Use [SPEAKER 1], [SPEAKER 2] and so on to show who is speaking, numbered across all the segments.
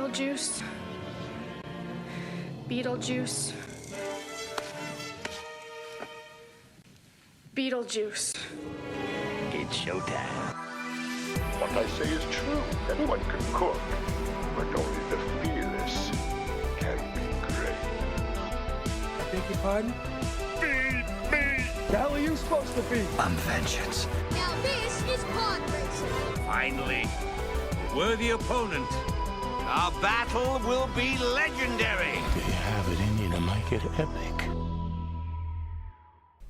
[SPEAKER 1] Beetlejuice. Beetlejuice. Beetlejuice.
[SPEAKER 2] It's showtime.
[SPEAKER 3] What I say is true. Anyone can cook, but only the fearless can be great.
[SPEAKER 4] I beg your pardon?
[SPEAKER 3] Feed me!
[SPEAKER 4] The hell are you supposed to be?
[SPEAKER 2] I'm vengeance.
[SPEAKER 5] Now this is pod racing.
[SPEAKER 6] Finally, worthy opponent. Our battle will be legendary.
[SPEAKER 2] Do you have it in you to make it epic?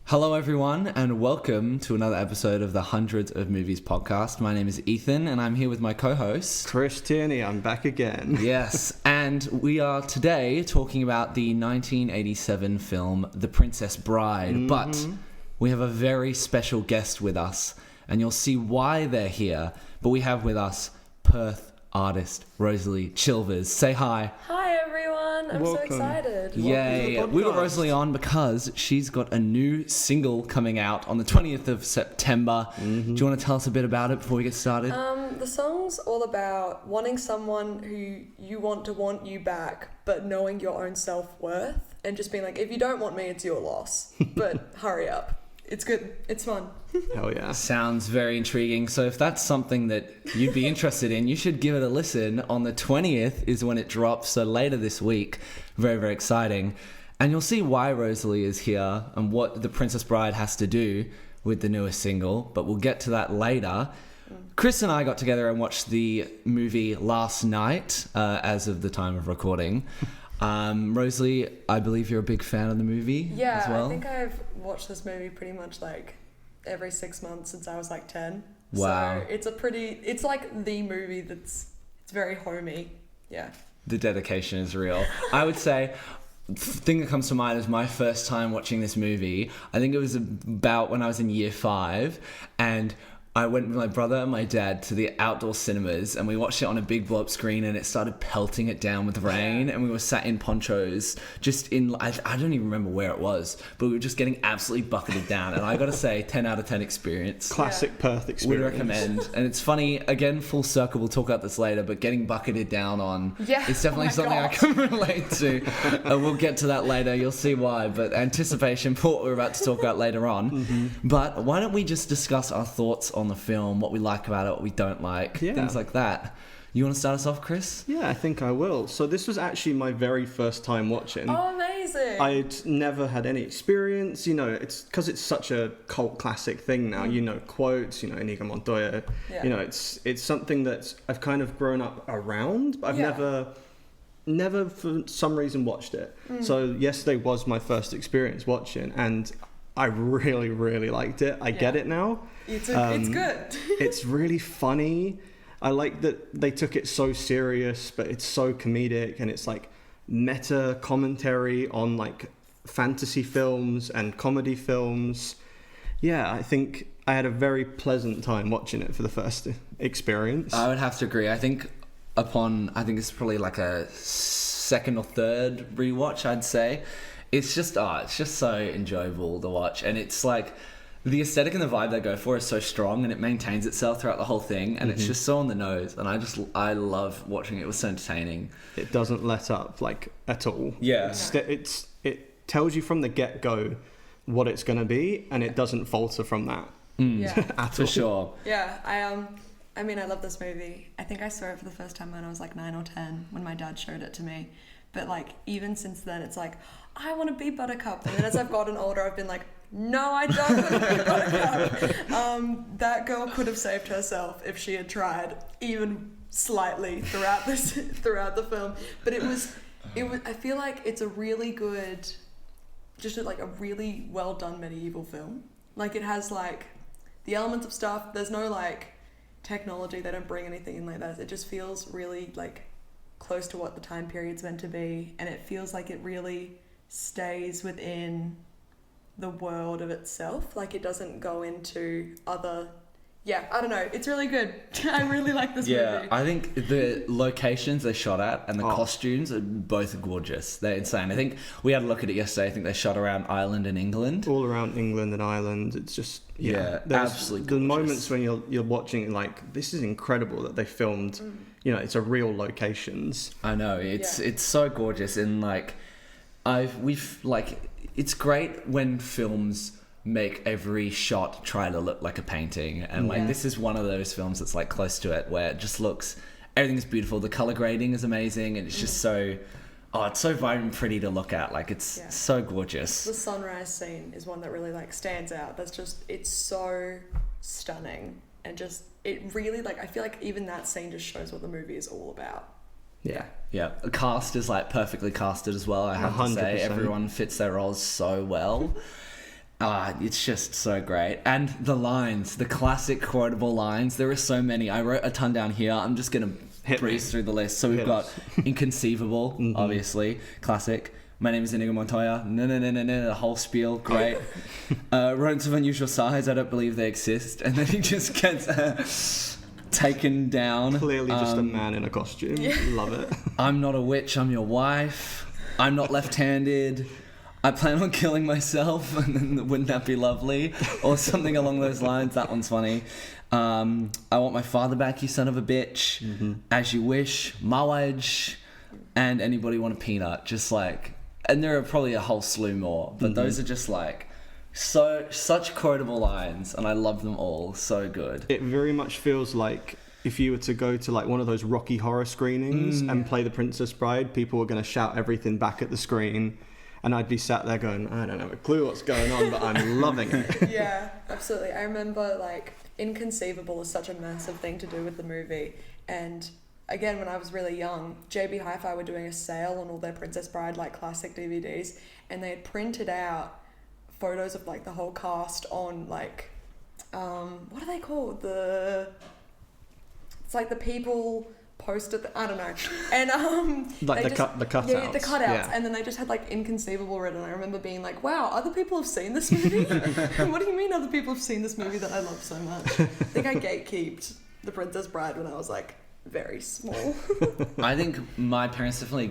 [SPEAKER 7] Hello everyone and welcome to another episode of the Hundreds of Movies podcast. My name is Ethan and I'm here with my co-host
[SPEAKER 8] Chris Tierney. I'm back again.
[SPEAKER 7] Yes, and we are today talking about the 1987 film The Princess Bride, but we have a very special guest with us and you'll see why they're here. But we have with us Perth artist Rosalie Chilvers. Say hi.
[SPEAKER 9] Hi everyone, I'm
[SPEAKER 8] Welcome.
[SPEAKER 9] so excited.
[SPEAKER 7] Yay. We got Rosalie on because she's got a new single coming out on the 20th of September. Do you want to tell us a bit about it before we get started?
[SPEAKER 9] The song's all about wanting someone who you want to want you back, but knowing your own self-worth and just being like, if you don't want me, it's your loss. But hurry up. It's good. It's fun.
[SPEAKER 8] Hell yeah.
[SPEAKER 7] Sounds very intriguing. So if that's something that you'd be interested in, you should give it a listen. On the 20th is when it drops, so later this week. Very, very exciting. And you'll see why Rosalie is here and what The Princess Bride has to do with the newest single, but we'll get to that later. Chris and I got together and watched the movie last night, as of the time of recording. Rosalie, I believe you're a big fan of the movie as well.
[SPEAKER 9] I think I've watched this movie pretty much like every 6 months since I was like 10.
[SPEAKER 7] Wow.
[SPEAKER 9] So it's like the movie it's very homey. Yeah.
[SPEAKER 7] The dedication is real. I would say the thing that comes to mind is my first time watching this movie. I think it was about when I was in year 5 and I went with my brother and my dad to the outdoor cinemas and we watched it on a big blow-up screen and it started pelting it down with rain and we were sat in ponchos just in, I don't even remember where it was, but we were just getting absolutely bucketed down and I gotta say 10 out of 10 experience.
[SPEAKER 8] Classic Perth experience.
[SPEAKER 7] Would recommend. And it's funny, again, full circle, we'll talk about this later, but getting bucketed down on, it's definitely something I can relate to. We'll get to that later, you'll see why, but anticipation for what we're about to talk about later on. But why don't we just discuss our thoughts on the film, what we like about it, what we don't like, things like that. You want to start us off, Chris?
[SPEAKER 8] Yeah, I think I will. So this was actually my very first time watching.
[SPEAKER 9] Oh, amazing.
[SPEAKER 8] I'd never had any experience, it's because it's such a cult classic thing now, quotes, Inigo Montoya, it's something that I've kind of grown up around, but I've never for some reason watched it. So yesterday was my first experience watching and I really, really liked it. I get it now.
[SPEAKER 9] It's good.
[SPEAKER 8] It's really funny. I like that they took it so serious, but it's so comedic and it's like meta commentary on like fantasy films and comedy films. Yeah, I think I had a very pleasant time watching it for the first experience.
[SPEAKER 7] I would have to agree. I think it's probably like a second or third rewatch, I'd say. It's just so enjoyable to watch, and it's like the aesthetic and the vibe they go for is so strong, and it maintains itself throughout the whole thing, and it's just so on the nose, and I love watching it. It was so entertaining. It
[SPEAKER 8] doesn't let up like at all.
[SPEAKER 7] Yeah,
[SPEAKER 8] it tells you from the get go what it's gonna be, and it doesn't falter from that.
[SPEAKER 7] For sure.
[SPEAKER 9] Yeah, I mean, I love this movie. I think I saw it for the first time when I was like 9 or 10 when my dad showed it to me. But like even since then, it's like, I want to be Buttercup. And then as I've gotten older, I've been like, no, I don't want to be Buttercup. That girl could have saved herself if she had tried, even slightly throughout the film. But it was. I feel like it's a really good, like a really well done medieval film. Like it has like the elements of stuff. There's no like technology. They don't bring anything in like that. It just feels really like close to what the time period's meant to be, and it feels like it really stays within the world of itself. Like it doesn't go into other I don't know, it's really good. I really like this movie.
[SPEAKER 7] I think the locations they shot at and the costumes are both gorgeous. They're insane. I think we had a look at it yesterday. I think they shot around Ireland and England.
[SPEAKER 8] All around England and Ireland. It's just
[SPEAKER 7] absolutely gorgeous.
[SPEAKER 8] The moments when you're watching like, this is incredible that they filmed you know, it's a real locations.
[SPEAKER 7] I know it's so gorgeous, and like it's great when films make every shot try to look like a painting, and like this is one of those films that's like close to it, where it just looks, everything's beautiful, the color grading is amazing, and it's just so it's so vibrant and pretty to look at. Like it's so gorgeous.
[SPEAKER 9] The sunrise scene is one that really like stands out. That's just, it's so stunning, and just, it really, like, I feel like even that scene just shows what the movie is all about.
[SPEAKER 7] Yeah. The cast is like perfectly casted as well, I have 100%. To say. Everyone fits their roles so well. It's just so great. And the lines, the classic quotable lines, there are so many. I wrote a ton down here. I'm just going to breeze through the list. So we've got Inconceivable, obviously, classic. My name is Inigo Montoya. No, the whole spiel, great. Rodents of unusual size, I don't believe they exist. And then he just gets taken down.
[SPEAKER 8] Clearly just a man in a costume. Love it.
[SPEAKER 7] I'm not a witch, I'm your wife. I'm not left-handed. I plan on killing myself, and then wouldn't that be lovely? Or something along those lines. That one's funny. I want my father back, you son of a bitch. As you wish, Mawaj, and anybody want a peanut. Just like, and there are probably a whole slew more, but those are just like such quotable lines, and I love them all. So good.
[SPEAKER 8] It very much feels like if you were to go to like one of those Rocky Horror screenings and play The Princess Bride, people were going to shout everything back at the screen. And I'd be sat there going, I don't have a clue what's going on, but I'm loving it.
[SPEAKER 9] Yeah, absolutely. I remember, like, Inconceivable is such a massive thing to do with the movie. And again, when I was really young, JB Hi-Fi were doing a sale on all their Princess Bride, like, classic DVDs. And they had printed out photos of, like, the whole cast on, like, what are they called? It's like the people posted, I don't know, and
[SPEAKER 8] like the cutouts.
[SPEAKER 9] Yeah, the cutouts, and then they just had like Inconceivable written. I remember being like, wow, other people have seen this movie. What do you mean other people have seen this movie that I love so much? I think I gatekeeped The Princess Bride when I was like very small.
[SPEAKER 7] I think my parents definitely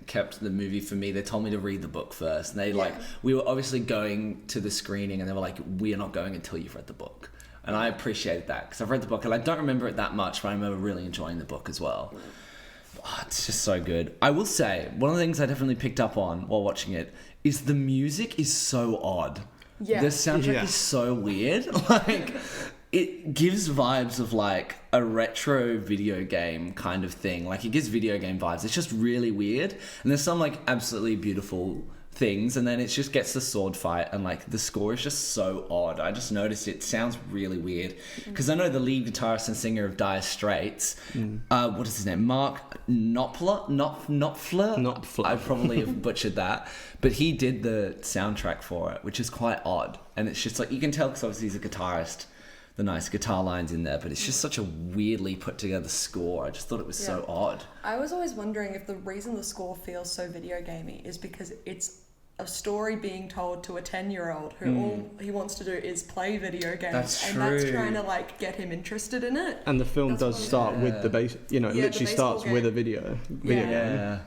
[SPEAKER 7] kept the movie for me. They told me to read the book first, and they like, we were obviously going to the screening, and they were like, we are not going until you've read the book. And I appreciated that, because I've read the book and I don't remember it that much, but I remember really enjoying the book as well. It's just so good. I will say, one of the things I definitely picked up on while watching it is the music is so odd. Yeah. The soundtrack is so weird. Like, it gives vibes of like a retro video game kind of thing. Like, it gives video game vibes. It's just really weird. And there's some like absolutely beautiful things, and then it just gets the sword fight, and like the score is just so odd. I just noticed it sounds really weird, because I know the lead guitarist and singer of Dire Straits, what is his name, Mark Knopfler. I probably have butchered that, but he did the soundtrack for it, which is quite odd. And it's just like, you can tell, because obviously he's a guitarist, the nice guitar lines in there, but it's just such a weirdly put together score. I just thought it was so odd.
[SPEAKER 9] I was always wondering if the reason the score feels so video gamey is because it's a story being told to a 10-year-old who all he wants to do is play video games.
[SPEAKER 7] That's
[SPEAKER 9] and
[SPEAKER 7] true.
[SPEAKER 9] That's trying to like get him interested in it.
[SPEAKER 8] And the film does start with the base, you know, it literally starts with a video game.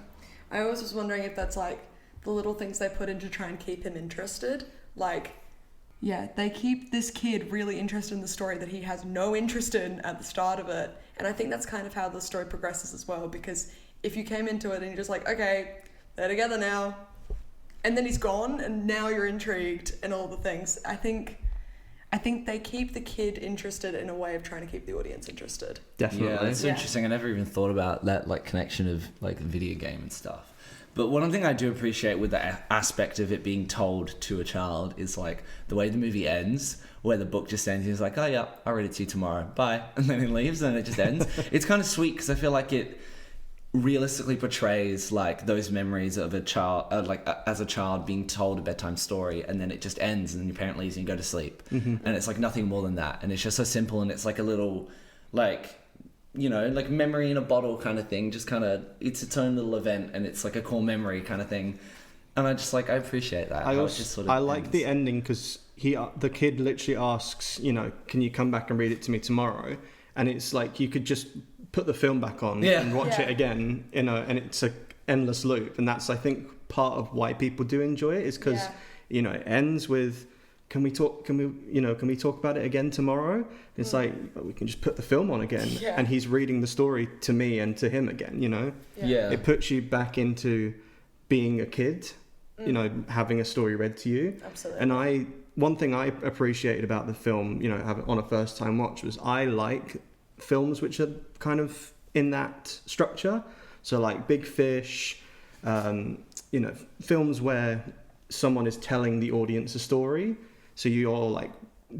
[SPEAKER 9] I always was wondering if that's like the little things they put in to try and keep him interested. Like, they keep this kid really interested in the story that he has no interest in at the start of it. And I think that's kind of how the story progresses as well, because if you came into it and you're just like, okay, they're together now, and then he's gone, and now you're intrigued and all the things. I think they keep the kid interested in a way of trying to keep the audience interested.
[SPEAKER 8] Definitely.
[SPEAKER 7] Yeah, that's interesting. I never even thought about that like connection of like video game and stuff. But one thing I do appreciate with the aspect of it being told to a child is like the way the movie ends, where the book just ends. He's like, oh yeah, I'll read it to you tomorrow. Bye. And then he leaves and it just ends. It's kind of sweet, because I feel like it realistically portrays like those memories of a child, as a child being told a bedtime story, and then it just ends, and then your parent leaves and you go to sleep. And it's like nothing more than that. And it's just so simple, and it's like a little like, you know, like memory in a bottle kind of thing. Just kind of, it's its own little event, and it's like a core memory kind of thing. And I just like, I appreciate that. I like
[SPEAKER 8] the ending, because the kid literally asks, you know, can you come back and read it to me tomorrow? And it's like, you could just put the film back on and watch it again, you know, and it's a endless loop. And that's, I think, part of why people do enjoy it, is because, you know, it ends with can we talk about it again tomorrow? It's like, we can just put the film on again.
[SPEAKER 9] Yeah.
[SPEAKER 8] And he's reading the story to me and to him again,
[SPEAKER 7] Yeah.
[SPEAKER 8] It puts you back into being a kid, having a story read to you.
[SPEAKER 9] Absolutely.
[SPEAKER 8] And one thing I appreciated about the film, on a first time watch, was I like films which are kind of in that structure. So like Big Fish, films where someone is telling the audience a story. So you're like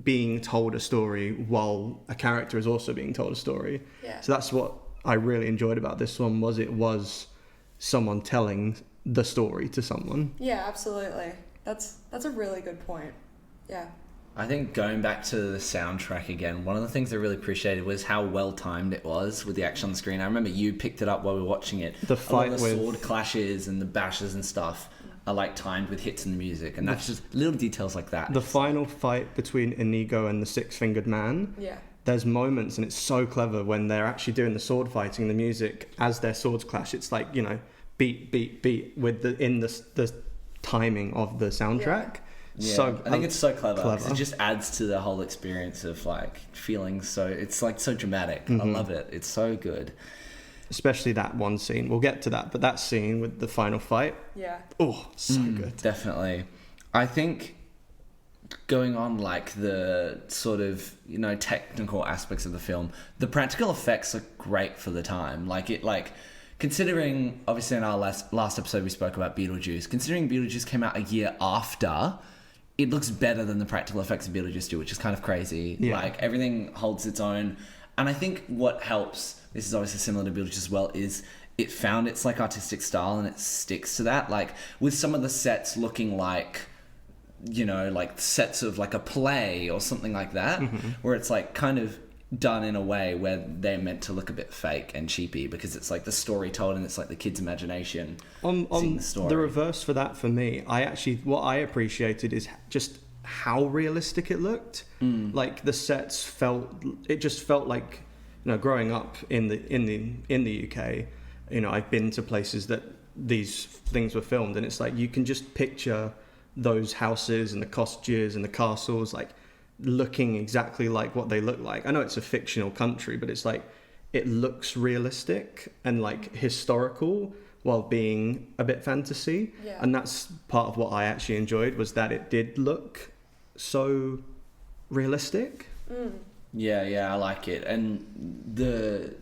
[SPEAKER 8] being told a story while a character is also being told a story.
[SPEAKER 9] Yeah.
[SPEAKER 8] So that's what I really enjoyed about this one, it was someone telling the story to someone.
[SPEAKER 9] Yeah, absolutely. That's a really good point. Yeah.
[SPEAKER 7] I think going back to the soundtrack again, one of the things I really appreciated was how well timed it was with the action on the screen. I remember you picked it up while we were watching it.
[SPEAKER 8] The fight
[SPEAKER 7] a lot of the
[SPEAKER 8] with
[SPEAKER 7] sword clashes and the bashes and stuff are like timed with hits in the music, and that's just little details like that.
[SPEAKER 8] the final fight between Inigo and the Six-Fingered Man.
[SPEAKER 9] Yeah.
[SPEAKER 8] There's moments, and it's so clever when they're actually doing the sword fighting and the music as their swords clash. It's like, beat, beat, beat with the timing of the soundtrack.
[SPEAKER 7] Yeah,
[SPEAKER 8] So
[SPEAKER 7] I think it's so clever. 'Cause it just adds to the whole experience of like feeling so. It's like so dramatic. I love it. It's so good.
[SPEAKER 8] Especially that one scene. We'll get to that, but that scene with the final fight.
[SPEAKER 9] Yeah.
[SPEAKER 8] Oh, so good.
[SPEAKER 7] Definitely. I think going on like the sort of technical aspects of the film, the practical effects are great for the time. Considering obviously in our last episode we spoke about Beetlejuice. Considering Beetlejuice came out a year after, it looks better than the practical effects of Beetlejuice do, which is kind of crazy.
[SPEAKER 8] Yeah.
[SPEAKER 7] Like everything holds its own, and I think what helps. This is obviously similar to Beetlejuice as well. Is it found its like artistic style and it sticks to that. Like with some of the sets looking like, like sets of like a play or something like that, where it's like kind of done in a way where they're meant to look a bit fake and cheapy because it's like the story told and it's like the kid's imagination
[SPEAKER 8] On
[SPEAKER 7] seeing the story.
[SPEAKER 8] the reverse for that, for me, what I appreciated is just how realistic it looked. Like the sets felt like, growing up in the UK, I've been to places that these things were filmed, and it's like you can just picture those houses and the cottages and the castles like looking exactly like what they look like. I know it's a fictional country, but it's like it looks realistic and like historical while being a bit fantasy.
[SPEAKER 9] Yeah.
[SPEAKER 8] And that's part of what I actually enjoyed, was that it did look so realistic.
[SPEAKER 7] Yeah, I like it. And the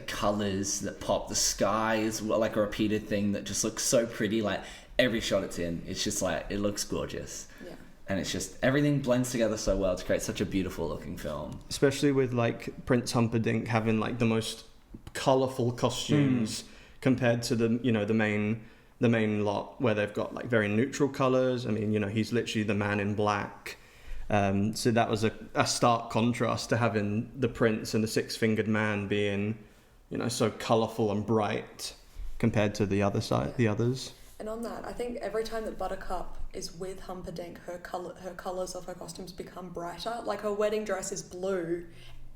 [SPEAKER 7] colours that pop. The sky is like a repeated thing that just looks so pretty. Like every shot it's in, it's just like, it looks gorgeous.
[SPEAKER 9] Yeah.
[SPEAKER 7] And it's just, everything blends together so well to create such a beautiful looking film.
[SPEAKER 8] Especially with like Prince Humperdinck having like the most colourful costumes compared to the main lot where they've got like very neutral colours. I mean, he's literally the man in black. So that was a stark contrast to having the Prince and the Six-Fingered Man being, so colourful and bright compared to the others.
[SPEAKER 9] And on that, I think every time that Buttercup is with Humperdinck, her colours of her costumes become brighter. Like her wedding dress is blue,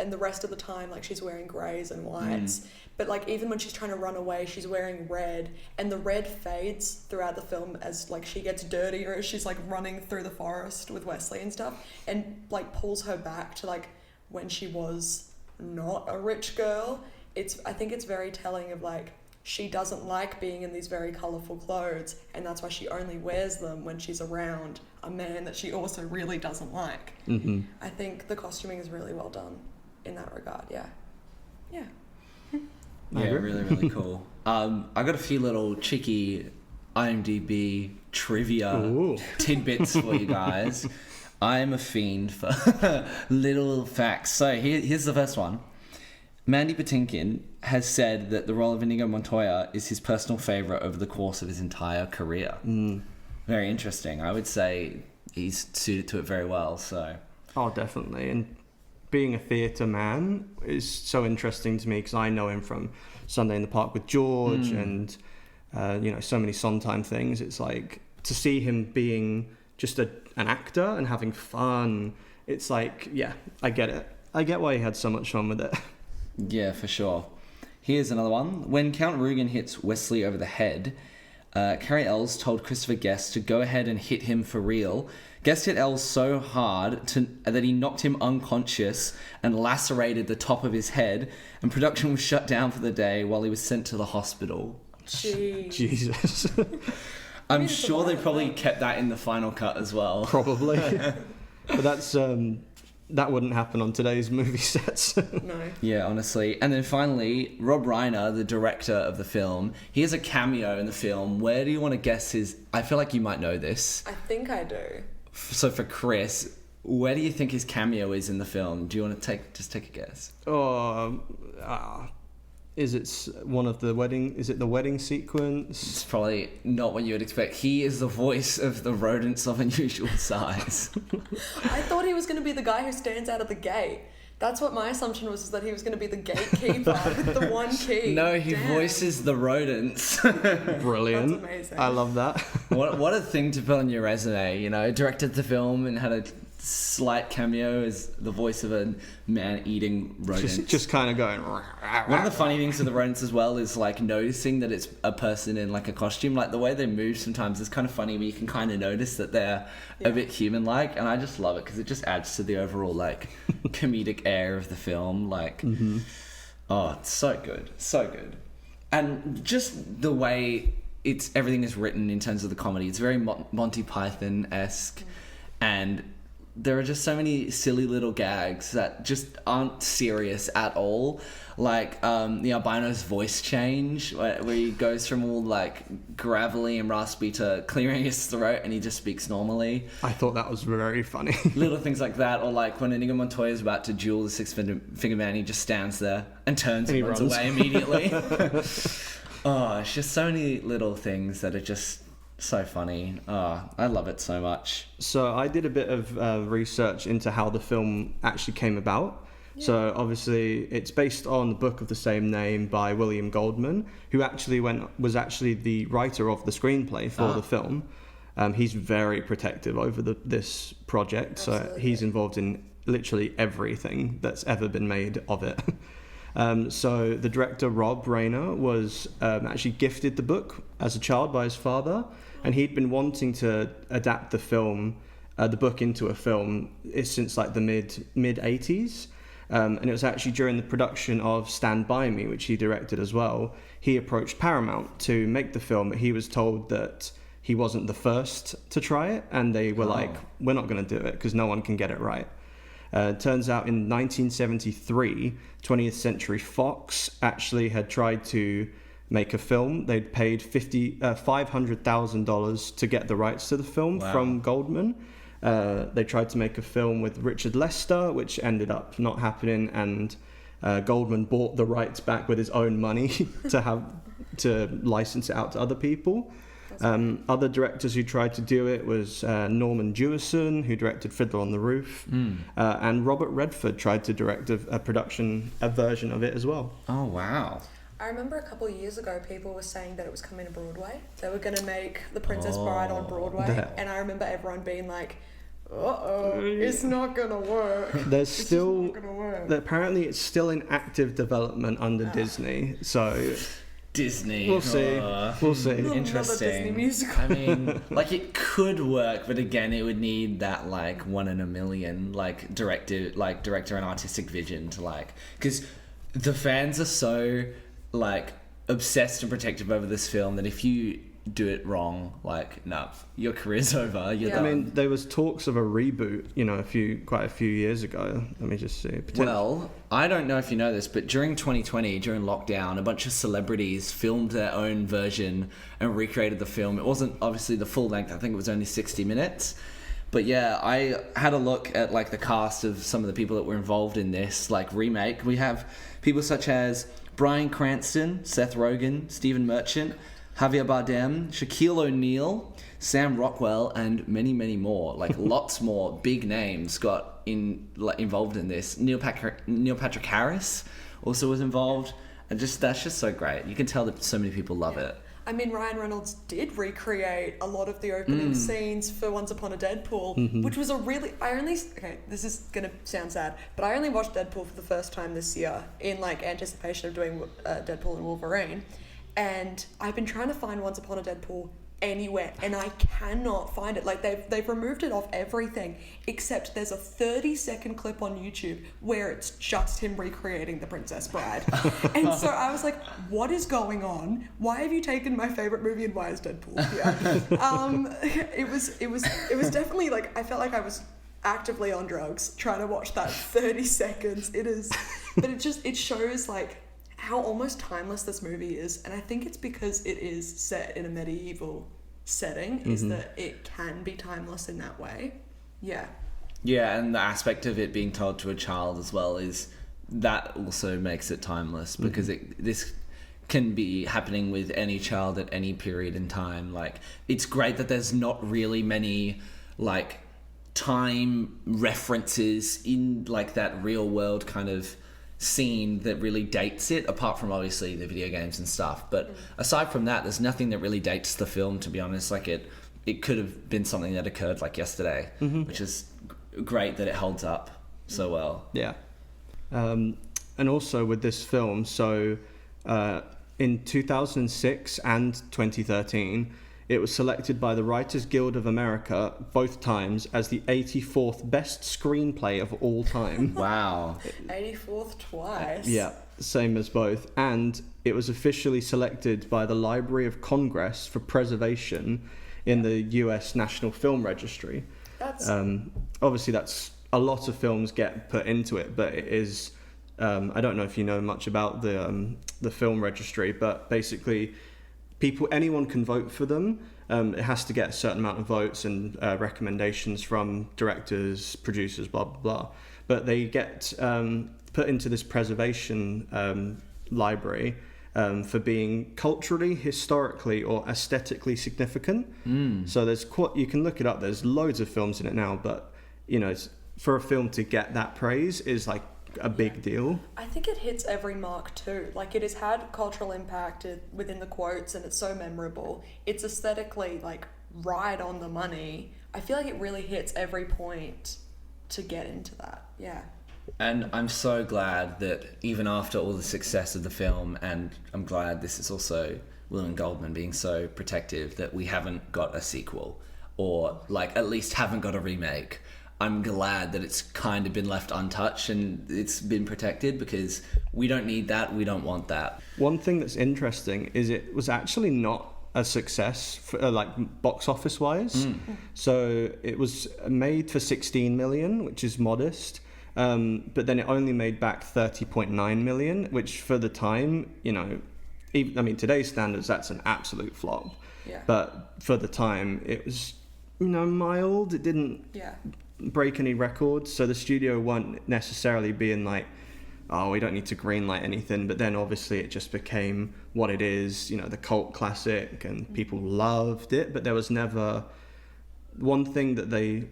[SPEAKER 9] and the rest of the time, like she's wearing greys and whites. But like even when she's trying to run away, she's wearing red, and the red fades throughout the film as like she gets dirtier as she's like running through the forest with Wesley and stuff, and like pulls her back to like when she was not a rich girl. I think it's very telling of like, she doesn't like being in these very colourful clothes, and that's why she only wears them when she's around a man that she also really doesn't like. I think the costuming is really well done in that regard. Yeah.
[SPEAKER 7] Yeah, really, really cool. I got a few little cheeky IMDb trivia tidbits for you guys. I am a fiend for little facts. So here's the first one. Mandy Patinkin has said that the role of Inigo Montoya is his personal favourite over the course of his entire career. Very interesting. I would say he's suited to it very well. So.
[SPEAKER 8] Oh, definitely. And being a theatre man is so interesting to me because I know him from Sunday in the Park with George and, so many Sondheim things. It's like to see him being just an actor and having fun. It's like, yeah, I get it. I get why he had so much fun with it.
[SPEAKER 7] Yeah, for sure. Here's another one. When Count Rugen hits Wesley over the head, Carrie Ells told Christopher Guest to go ahead and hit him for real. Guest hit Ells so hard that he knocked him unconscious and lacerated the top of his head, and production was shut down for the day while he was sent to the hospital.
[SPEAKER 9] Jeez.
[SPEAKER 8] Jesus.
[SPEAKER 7] I'm sure they probably kept that in the final cut as well.
[SPEAKER 8] Probably. But that's that wouldn't happen on today's movie sets.
[SPEAKER 9] No.
[SPEAKER 7] Yeah, honestly. And then finally, Rob Reiner, the director of the film, he has a cameo in the film. Where do you want to guess his... I feel like you might know this.
[SPEAKER 9] I think I do.
[SPEAKER 7] So for Chris, where do you think his cameo is in the film? Do you want to take a guess?
[SPEAKER 8] Is it one of the wedding? Is it the wedding sequence?
[SPEAKER 7] It's probably not what you would expect. He is the voice of the rodents of unusual size.
[SPEAKER 9] I thought he was going to be the guy who stands out of the gate. That's what my assumption was, is that he was going to be the gatekeeper with the one key.
[SPEAKER 7] No, he
[SPEAKER 9] Damn.
[SPEAKER 7] voices the rodents.
[SPEAKER 8] Brilliant.
[SPEAKER 9] That's amazing.
[SPEAKER 8] I love that.
[SPEAKER 7] What a thing to put on your resume, you know, directed the film and had a slight cameo as the voice of a man eating rodents.
[SPEAKER 8] Just kind of going...
[SPEAKER 7] One of the funny things with the rodents as well is like noticing that it's a person in like a costume. Like the way they move sometimes is kind of funny, but you can kind of notice that they're a bit human-like, and I just love it because it just adds to the overall like comedic air of the film. Like, oh, it's so good, so good, and just the way everything is written in terms of the comedy. It's very Monty Python-esque, and there are just so many silly little gags that just aren't serious at all. Like the albino's voice change, where he goes from all like gravelly and raspy to clearing his throat and he just speaks normally.
[SPEAKER 8] I thought that was very funny.
[SPEAKER 7] Little things like that, or like when Inigo Montoya is about to duel the six-finger man, he just stands there and turns and runs away immediately. Oh, it's just so many little things that are just so funny. Oh, I love it so much.
[SPEAKER 8] So I did a bit of research into how the film actually came about. Yeah. So obviously it's based on the book of the same name by William Goldman, who actually was actually the writer of the screenplay for the film. He's very protective over this project. Absolutely. So he's involved in literally everything that's ever been made of it. So the director, Rob Reiner, was actually gifted the book as a child by his father, and he'd been wanting to adapt the book into a film since like the mid 80s. And it was actually during the production of Stand By Me, which he directed as well, he approached Paramount to make the film. He was told that he wasn't the first to try it, and they were like, we're not going to do it because no one can get it right. Turns out in 1973, 20th Century Fox actually had tried to make a film. They'd paid $500,000 to get the rights to the film from Goldman. They tried to make a film with Richard Lester, which ended up not happening, and Goldman bought the rights back with his own money to license it out to other people. Other directors who tried to do it was Norman Jewison, who directed Fiddler on the Roof, and Robert Redford tried to direct a version of it as well.
[SPEAKER 7] Oh, wow.
[SPEAKER 9] I remember a couple of years ago, people were saying that it was coming to Broadway. They were going to make The Princess Bride on Broadway, and I remember everyone being like, it's not going to work.
[SPEAKER 8] Apparently it's still in active development under Disney, so...
[SPEAKER 7] Disney.
[SPEAKER 8] We'll see. We'll see.
[SPEAKER 7] Interesting.
[SPEAKER 9] Disney musical.
[SPEAKER 7] I mean, like it could work, but again, it would need that like 1 in a million like director and artistic vision to like, because the fans are so like obsessed and protective over this film that if you do it wrong, like no, your career's over. You're done.
[SPEAKER 8] I mean, there was talks of a reboot, quite a few years ago. Let me just see.
[SPEAKER 7] Well, I don't know if you know this, but during 2020, during lockdown, a bunch of celebrities filmed their own version and recreated the film. It wasn't obviously the full length. I think it was only 60 minutes. But yeah, I had a look at like the cast of some of the people that were involved in this like remake. We have people such as Bryan Cranston, Seth Rogen, Stephen Merchant, Javier Bardem, Shaquille O'Neal, Sam Rockwell, and many, many more. Like lots more big names got involved in this. Neil Patrick Harris also was involved, and that's just so great. You can tell that so many people love it.
[SPEAKER 9] I mean, Ryan Reynolds did recreate a lot of the opening scenes for Once Upon a Deadpool, which was this is going to sound sad, but I only watched Deadpool for the first time this year in like anticipation of doing Deadpool and Wolverine. and I've been trying to find Once Upon a Deadpool anywhere, and I cannot find it. Like, they've removed it off everything, except there's a 30-second clip on YouTube where it's just him recreating The Princess Bride. And so I was like, what is going on? Why have you taken my favorite movie, and why is Deadpool here? It was definitely, like, I felt like I was actively on drugs trying to watch that 30 seconds. But it shows, like, how almost timeless this movie is, and I think it's because it is set in a medieval setting, is that it can be timeless in that way. Yeah,
[SPEAKER 7] and the aspect of it being told to a child as well is that also makes it timeless, because this can be happening with any child at any period in time. Like, it's great that there's not really many like time references in like that real world kind of scene that really dates it, apart from obviously the video games and stuff. But aside from that, there's nothing that really dates the film, to be honest. Like, it could have been something that occurred like yesterday, which is great that it holds up so well.
[SPEAKER 8] Yeah. And also with this film, so in 2006 and 2013, it was selected by the Writers Guild of America both times as the 84th best screenplay of all time.
[SPEAKER 7] Wow.
[SPEAKER 9] 84th twice.
[SPEAKER 8] Yeah, same as both. And it was officially selected by the Library of Congress for preservation in the US National Film Registry.
[SPEAKER 9] That's
[SPEAKER 8] obviously that's a lot of films get put into it, but it is I don't know if you know much about the film registry, but basically anyone can vote for them. It has to get a certain amount of votes and recommendations from directors, producers, blah, blah, blah. But they get put into this preservation library for being culturally, historically, or aesthetically significant. So you can look it up. There's loads of films in it now, but, you know, for a film to get that praise is like a big deal.
[SPEAKER 9] I think it hits every mark too. Like, it has had cultural impact within the quotes, and it's so memorable. It's aesthetically like right on the money. I feel like it really hits every point to get into that. Yeah.
[SPEAKER 7] And I'm so glad that even after all the success of the film, and I'm glad this is also William Goldman being so protective, that we haven't got a sequel, or like at least haven't got a remake. I'm glad that it's kind of been left untouched and it's been protected, because we don't need that. We don't want that.
[SPEAKER 8] One thing that's interesting is it was actually not a success for, like box office wise. So it was made for 16 million, which is modest. But then it only made back 30.9 million, which for the time, you know, today's standards, that's an absolute flop.
[SPEAKER 9] Yeah.
[SPEAKER 8] But for the time, it was, you know, mild. It didn't break any records, so the studio weren't necessarily being like, oh, we don't need to greenlight anything. But then obviously it just became what it is, you know, the cult classic, and people loved it. But there was never one thing that they,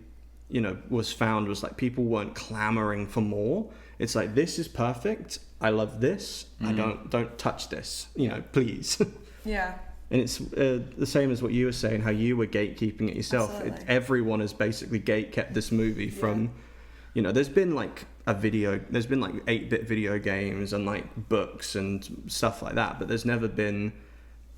[SPEAKER 8] you know, was found was like people weren't clamoring for more. It's like, this is perfect, I love this, I don't touch this, you know, please.
[SPEAKER 9] Yeah.
[SPEAKER 8] And it's the same as what you were saying, how you were gatekeeping it yourself. Everyone has basically gatekept this movie from, you know, there's been like 8-bit video games and like books and stuff like that, but there's never been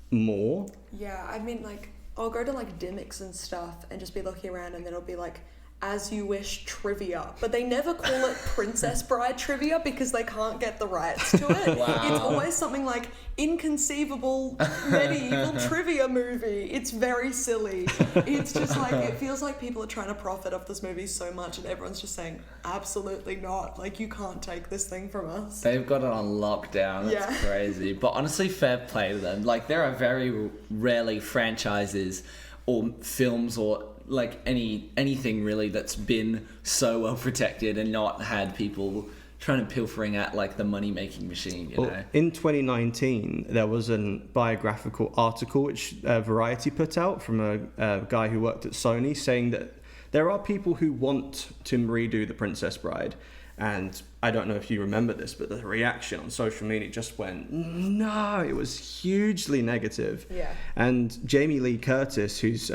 [SPEAKER 8] more.
[SPEAKER 9] Yeah, I mean, like, I'll go to like Dimmicks and stuff and just be looking around, and then it'll be like, As You Wish trivia, but they never call it Princess Bride trivia because they can't get the rights to it.
[SPEAKER 7] Wow.
[SPEAKER 9] It's always something like Inconceivable medieval trivia movie. It's very silly. It's just like, it feels like people are trying to profit off this movie so much, and everyone's just saying, absolutely not. Like, you can't take this thing from us.
[SPEAKER 7] They've got it on lockdown. That's crazy. But honestly, fair play to them. Like, there are very rarely franchises or films or like anything really that's been so well protected and not had people trying to pilfering at like the money making machine, you know.
[SPEAKER 8] In 2019 there was a biographical article which Variety put out from a guy who worked at Sony, saying that there are people who want to redo The Princess Bride, and I don't know if you remember this, but the reaction on social media just went, no, it was hugely negative.
[SPEAKER 9] Yeah.
[SPEAKER 8] And Jamie Lee Curtis, who's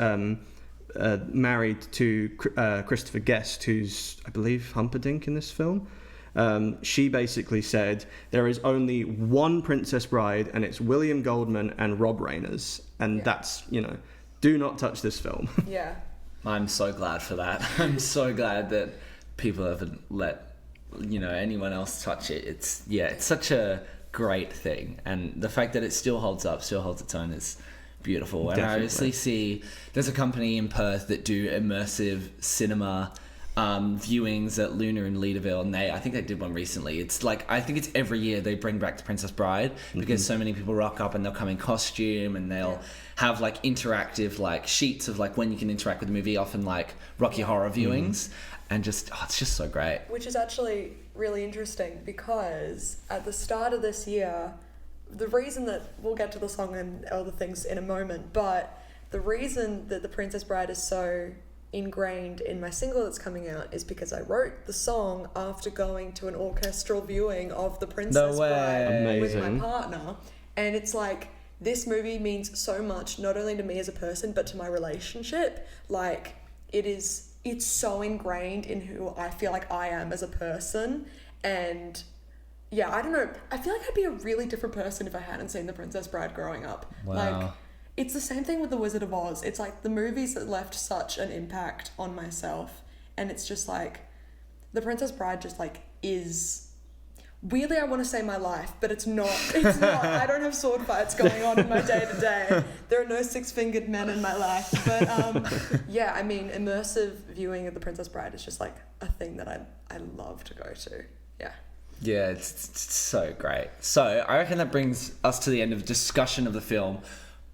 [SPEAKER 8] married to Christopher Guest, who's, I believe, Humperdinck in this film. she basically said there is only one Princess Bride, and it's William Goldman and Rob Reynolds, and that's, do not touch this film.
[SPEAKER 9] Yeah.
[SPEAKER 7] I'm so glad for that. I'm so glad that people haven't let anyone else touch it. It's such a great thing, and the fact that it still holds its own is beautiful. And
[SPEAKER 8] Definitely.
[SPEAKER 7] I obviously see there's a company in Perth that do immersive cinema viewings at Luna and Leaderville, and I think they did one recently. It's like, I think it's every year they bring back The Princess Bride because so many people rock up and they'll come in costume and they'll have like interactive like sheets of like when you can interact with the movie, often like Rocky Horror viewings, and just it's just so great.
[SPEAKER 9] Which is actually really interesting because at the start of this year, the reason that we'll get to the song and other things in a moment, but the reason that The Princess Bride is so ingrained in my single that's coming out is because I wrote the song after going to an orchestral viewing of The Princess Bride with my partner, and it's like, this movie means so much not only to me as a person but to my relationship. Like, it's so ingrained in who I feel like I am as a person, and yeah, I don't know, I feel like I'd be a really different person if I hadn't seen The Princess Bride growing up.
[SPEAKER 7] Wow.
[SPEAKER 9] Like, it's the same thing with The Wizard of Oz. It's like the movies that left such an impact on myself. And it's just like, The Princess Bride just like is, weirdly I want to say my life, but it's not. It's not. I don't have sword fights going on in my day to day. There are no six-fingered men in my life. But yeah, I mean, immersive viewing of The Princess Bride is just like a thing that I love to go to. Yeah.
[SPEAKER 7] Yeah, it's so great. So I reckon that brings us to the end of discussion of the film.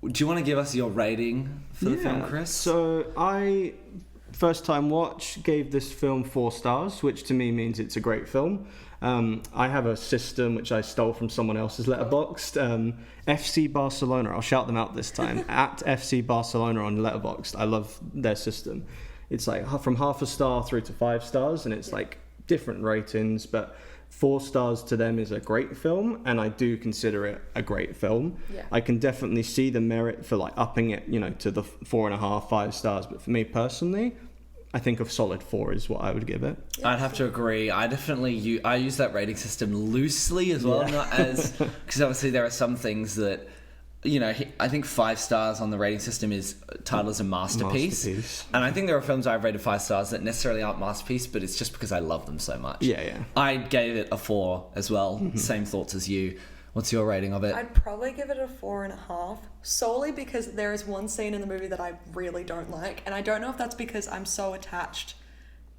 [SPEAKER 7] Do you want to give us your rating for the film, Chris?
[SPEAKER 8] So I, first time watch, gave this film 4 stars, which to me means it's a great film. I have a system which I stole from someone else's Letterboxd. FC Barcelona, I'll shout them out this time, at FC Barcelona on Letterboxd. I love their system. It's like from 0.5 star through to 5 stars, and it's like different ratings, but 4 stars to them is a great film, and I do consider it a great film.
[SPEAKER 9] Yeah.
[SPEAKER 8] I can definitely see the merit for like upping it, to the 4.5, 5 stars. But for me personally, I think a solid 4 is what I would give it.
[SPEAKER 7] Yeah, I'd have to agree. I definitely I use that rating system loosely as well, not as, because obviously there are some things that, I think 5 stars on the rating system is titled as a masterpiece. And I think there are films I've rated 5 stars that necessarily aren't masterpiece, but it's just because I love them so much.
[SPEAKER 8] Yeah.
[SPEAKER 7] I gave it a 4 as well. Same thoughts as you. What's your rating of it?
[SPEAKER 9] I'd probably give it a 4.5, solely because there is one scene in the movie that I really don't like, and I don't know if that's because I'm so attached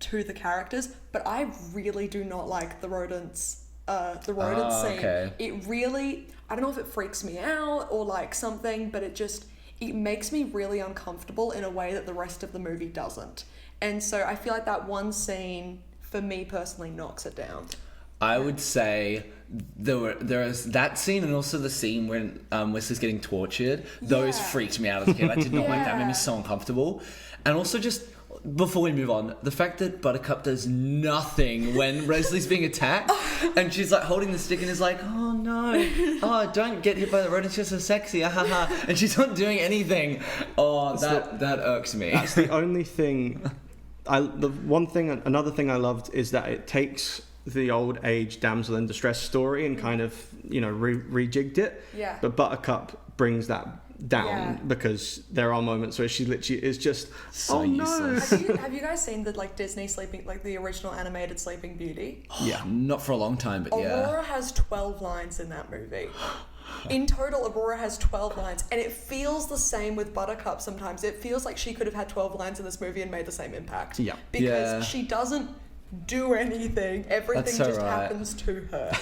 [SPEAKER 9] to the characters, but I really do not like the rodents. The rodent scene.
[SPEAKER 7] Okay.
[SPEAKER 9] It really, I don't know if it freaks me out or like something, but it makes me really uncomfortable in a way that the rest of the movie doesn't. And so I feel like that one scene, for me personally, knocks it down.
[SPEAKER 7] I would say there is that scene, and also the scene when Wesley's getting tortured. Those freaked me out as a kid. I did not like that. It made me so uncomfortable. And also, just before we move on, the fact that Buttercup does nothing when Rosalie's being attacked, and she's like holding the stick and is like, "Oh no, don't get hit by the rodent. It's just so sexy, and she's not doing anything. Oh, that irks me.
[SPEAKER 8] That's the only thing. Another thing I loved is that it takes the old age damsel in distress story and kind of rejigged it.
[SPEAKER 9] Yeah.
[SPEAKER 8] But Buttercup brings that down because there are moments where she literally is just
[SPEAKER 7] so useless.
[SPEAKER 9] Have you guys seen the like Disney Sleeping, like the original animated Sleeping Beauty?
[SPEAKER 7] Yeah, not for a long time, but
[SPEAKER 9] Aurora has 12 lines in that movie. In total, Aurora has 12 lines, and it feels the same with Buttercup sometimes. It feels like she could have had 12 lines in this movie and made the same impact.
[SPEAKER 8] Yeah.
[SPEAKER 9] Because she doesn't do anything. Everything just happens to her.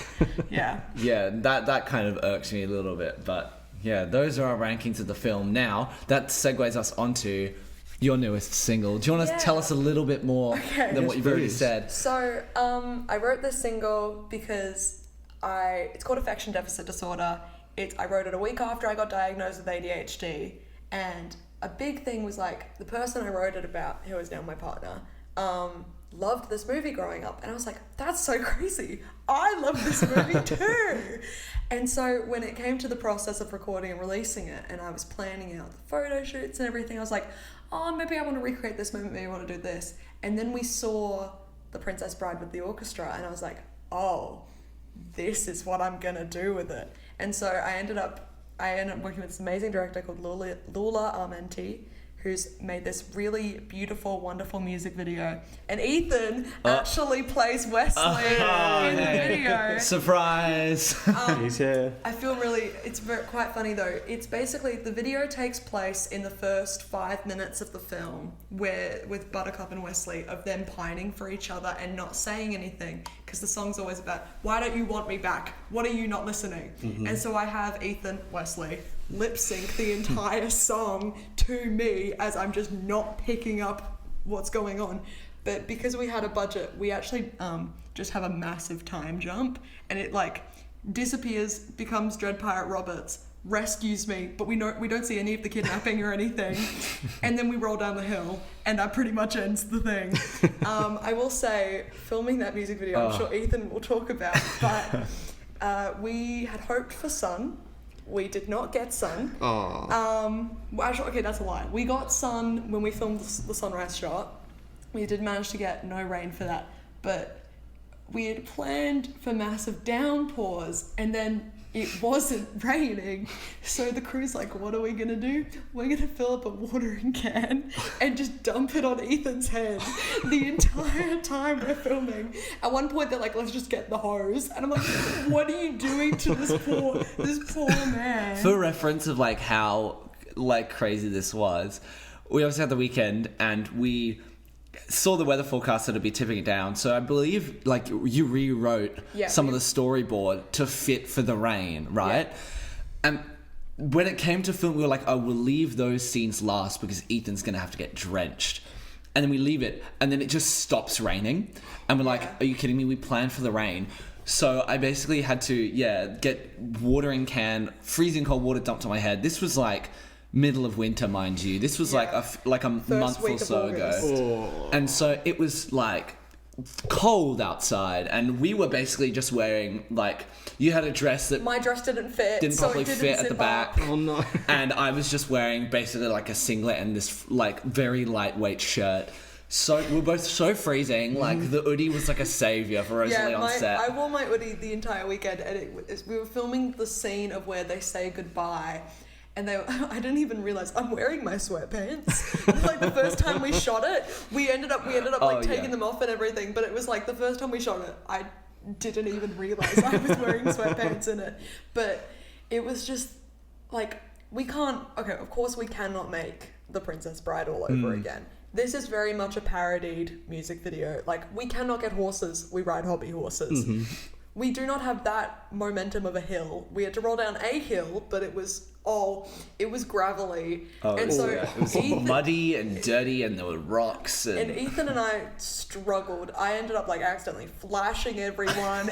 [SPEAKER 9] Yeah.
[SPEAKER 7] Yeah, that kind of irks me a little bit, but yeah, those are our rankings of the film. Now, that segues us onto your newest single. Do you want to tell us a little bit more than what you've already said?
[SPEAKER 9] So, I wrote this single because it's called Affection Deficit Disorder. I wrote it a week after I got diagnosed with ADHD, and a big thing was like the person I wrote it about, who is now my partner, loved this movie growing up, and I was like, that's so crazy. I love this movie too. And so when it came to the process of recording and releasing it, and I was planning out the photo shoots and everything, I was like, oh, maybe I want to recreate this moment, maybe I want to do this. And then we saw The Princess Bride with the orchestra, and I was like, oh, this is what I'm gonna do with it. And so I ended up working with this amazing director called Lula Armenti, who's made this really beautiful, wonderful music video. And Ethan actually plays Wesley in the video.
[SPEAKER 7] Surprise!
[SPEAKER 8] He's here.
[SPEAKER 9] I feel it's quite funny though. It's basically, the video takes place in the first 5 minutes of the film, with Buttercup and Wesley, of them pining for each other and not saying anything, because the song's always about, why don't you want me back? What are you not listening? And so I have Ethan, Wesley, lip sync the entire song to me as I'm just not picking up what's going on. But because we had a budget, we actually just have a massive time jump, and it like disappears, becomes Dread Pirate Roberts, rescues me, but we don't see any of the kidnapping or anything, and then we roll down the hill, and that pretty much ends the thing. I will say, filming that music video, I'm sure Ethan will talk about, but we had hoped for sun. We did not get sun. Well, actually, okay, that's a lie. We got sun when we filmed the sunrise shot. We did manage to get no rain for that, but we had planned for massive downpours, and then it wasn't raining. So the crew's like, what are we gonna do? We're gonna fill up a watering can and just dump it on Ethan's head the entire time we're filming. At one point they're like, let's just get the hose. And I'm like, what are you doing to this poor man?
[SPEAKER 7] For reference of like how like crazy this was, we obviously had the weekend and we saw the weather forecast that it'd be tipping it down. So I believe like you rewrote some of the storyboard to fit for the rain, right? Yeah. And when it came to film, we were like, oh, we'll leave those scenes last because Ethan's gonna have to get drenched. And then we leave it, and then it just stops raining. And we're like, are you kidding me? We planned for the rain. So I basically had to, get watering can, freezing cold water dumped on my head. This was like middle of winter, mind you. This was like a month or so ago. And so it was like cold outside, and we were basically just wearing like, you had a dress that
[SPEAKER 9] my dress didn't
[SPEAKER 7] properly fit at the back.
[SPEAKER 8] Oh no.
[SPEAKER 7] And I was just wearing basically like a singlet and this like very lightweight shirt. So we were both so freezing. Like the hoodie was like a savior for Rosalie on set.
[SPEAKER 9] I wore my hoodie the entire weekend, and we were filming the scene of where they say goodbye. And I didn't even realize I'm wearing my sweatpants. Like the first time we shot it, we ended up taking them off and everything. But it was like the first time we shot it, I didn't even realize I was wearing sweatpants in it. But it was just like, of course we cannot make The Princess Bride all over again. This is very much a parodied music video. Like, we cannot get horses, we ride hobby horses. We do not have that momentum of a hill. We had to roll down a hill, but it was gravelly.
[SPEAKER 7] It was muddy and dirty, and there were rocks.
[SPEAKER 9] And Ethan and I struggled. I ended up like accidentally flashing everyone.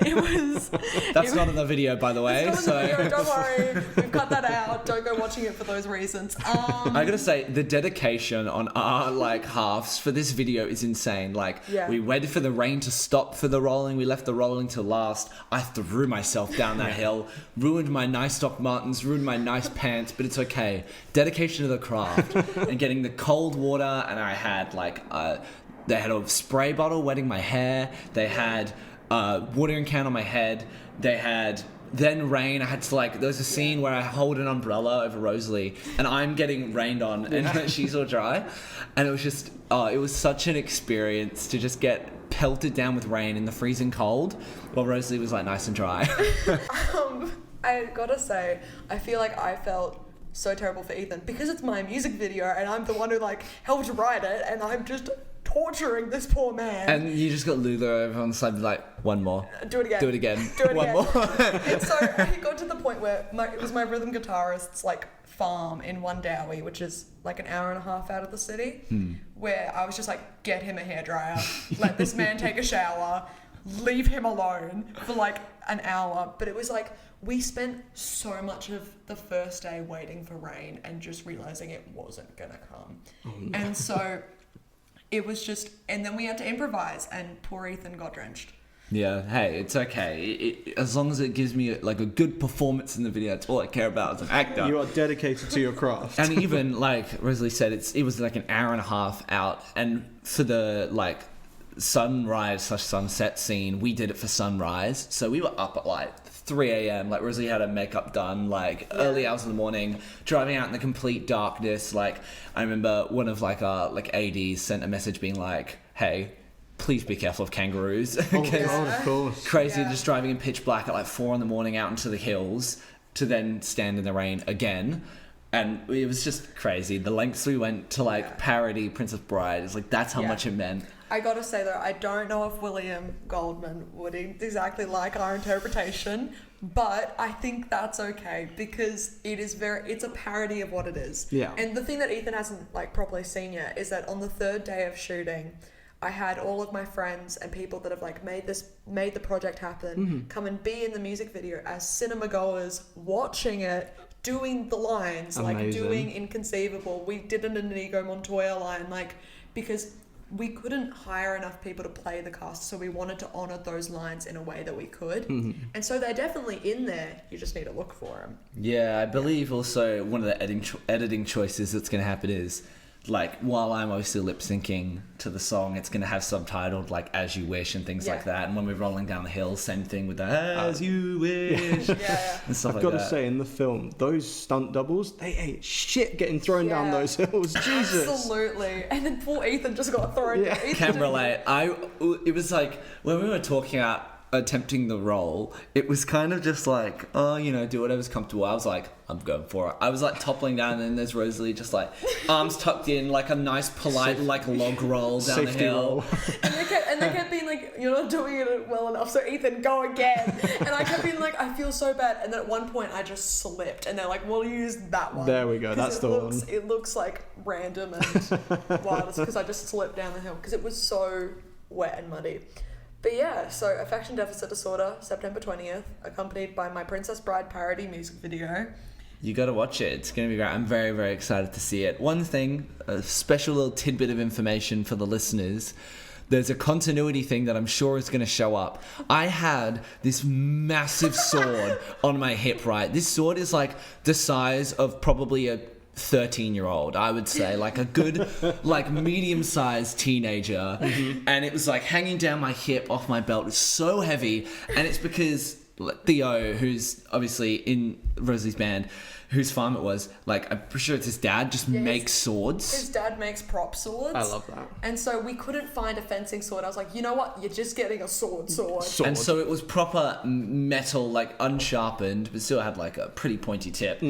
[SPEAKER 9] That's
[SPEAKER 7] not in the video, by the way.
[SPEAKER 9] It's not in the video, don't worry. We've cut that out. Don't go watching it for those reasons.
[SPEAKER 7] I gotta say, the dedication on our like halves for this video is insane. Like, we waited for the rain to stop for the rolling. We left the rolling to last. I threw myself down that hill, ruined my nice Doc Martens, ruined my nice pants, but it's okay. Dedication to the craft and getting the cold water, and I had like they had a spray bottle wetting my hair. They had a watering can on my head. They had then rain. I had to like, there was a scene where I hold an umbrella over Rosalie and I'm getting rained on and she's all dry, and it was just it was such an experience to just get pelted down with rain in the freezing cold while Rosalie was like nice and dry.
[SPEAKER 9] I gotta say, I feel like I felt so terrible for Ethan because it's my music video and I'm the one who like helped write it, and I'm just torturing this poor man.
[SPEAKER 7] And you just got Luther over on the side like, one more.
[SPEAKER 9] Do it again.
[SPEAKER 7] Do it again.
[SPEAKER 9] Do it
[SPEAKER 7] one
[SPEAKER 9] again.
[SPEAKER 7] more.
[SPEAKER 9] And so it got to the point where it was my rhythm guitarist's like farm in Wundowie, which is like an hour and a half out of the city, where I was just like, get him a hairdryer, let this man take a shower, leave him alone for like an hour. But it was like, we spent so much of the first day waiting for rain and just realizing it wasn't gonna come. And so it was just, and then we had to improvise, and poor Ethan got drenched.
[SPEAKER 7] Yeah, hey, it's okay. As long as it gives me like a good performance in the video, that's all I care about as an actor.
[SPEAKER 8] You are dedicated to your craft.
[SPEAKER 7] And even like Rosalie said, it was like an hour and a half out, and for the like sunrise/sunset scene. We did it for sunrise, so we were up at like 3 a.m. Like Rosalie had her makeup done, like early hours of the morning, driving out in the complete darkness. Like I remember one of like our like ADs sent a message being like, "Hey, please be careful of kangaroos."
[SPEAKER 8] Oh God, of course.
[SPEAKER 7] Crazy, just driving in pitch black at like 4 a.m. out into the hills to then stand in the rain again. And it was just crazy. The lengths we went to like parody Princess Bride. It's like, that's how much it meant.
[SPEAKER 9] I gotta say though, I don't know if William Goldman would exactly like our interpretation, but I think that's okay because it's a parody of what it is.
[SPEAKER 8] Yeah.
[SPEAKER 9] And the thing that Ethan hasn't like properly seen yet is that on the third day of shooting, I had all of my friends and people that have like made the project happen come and be in the music video as cinema goers, watching it, doing the lines,
[SPEAKER 8] Amazing.
[SPEAKER 9] like doing Inconceivable. We did an Inigo Montoya line, like, because we couldn't hire enough people to play the cast, so we wanted to honor those lines in a way that we could. And so they're definitely in there. You just need to look for them.
[SPEAKER 7] Yeah, I believe also one of the editing choices that's going to happen is, like, while I'm obviously lip syncing to the song, it's going to have subtitled like "As You Wish" and things like that. And when we're rolling down the hill, same thing with the "As You Wish" and stuff
[SPEAKER 8] I've
[SPEAKER 7] like
[SPEAKER 8] got
[SPEAKER 7] that.
[SPEAKER 8] to say, in the film, those stunt doubles, they ate shit getting thrown down those hills. Jesus.
[SPEAKER 9] Absolutely. And then poor Ethan just got thrown.
[SPEAKER 8] Yeah.
[SPEAKER 9] Ethan
[SPEAKER 7] Can relate. It was like when we were talking about attempting the role, it was kind of just like, oh, you know, do whatever's comfortable. I was like, I'm going for it. I was like toppling down, and then there's Rosalie just like arms tucked in, like a nice polite like log roll down the
[SPEAKER 8] Safety
[SPEAKER 7] hill.
[SPEAKER 8] roll.
[SPEAKER 9] And they kept being like, you're not doing it well enough, so Ethan, go again. And I kept being like, I feel so bad. And then at one point I just slipped, and they're like, we'll use that one.
[SPEAKER 8] There we go, that's the one.
[SPEAKER 9] It looks like random and wild because I just slipped down the hill because it was so wet and muddy. But yeah, so Affection Deficit Disorder, September 20th, accompanied by my Princess Bride parody music video.
[SPEAKER 7] You got to watch it. It's going to be great. I'm very, very excited to see it. One thing, a special little tidbit of information for the listeners. There's a continuity thing that I'm sure is going to show up. I had this massive sword on my hip, right? This sword is like the size of probably a 13-year-old, I would say, like a good, like medium-sized teenager, and it was like hanging down my hip off my belt. It's so heavy, and it's because Theo, who's obviously in Rosalie's band, whose farm it was, like I'm pretty sure it's his dad, just makes swords.
[SPEAKER 9] His dad makes prop swords.
[SPEAKER 8] I love that.
[SPEAKER 9] And so we couldn't find a fencing sword. I was like, you know what? You're just getting a sword.
[SPEAKER 7] And so it was proper metal, like unsharpened, but still had like a pretty pointy tip.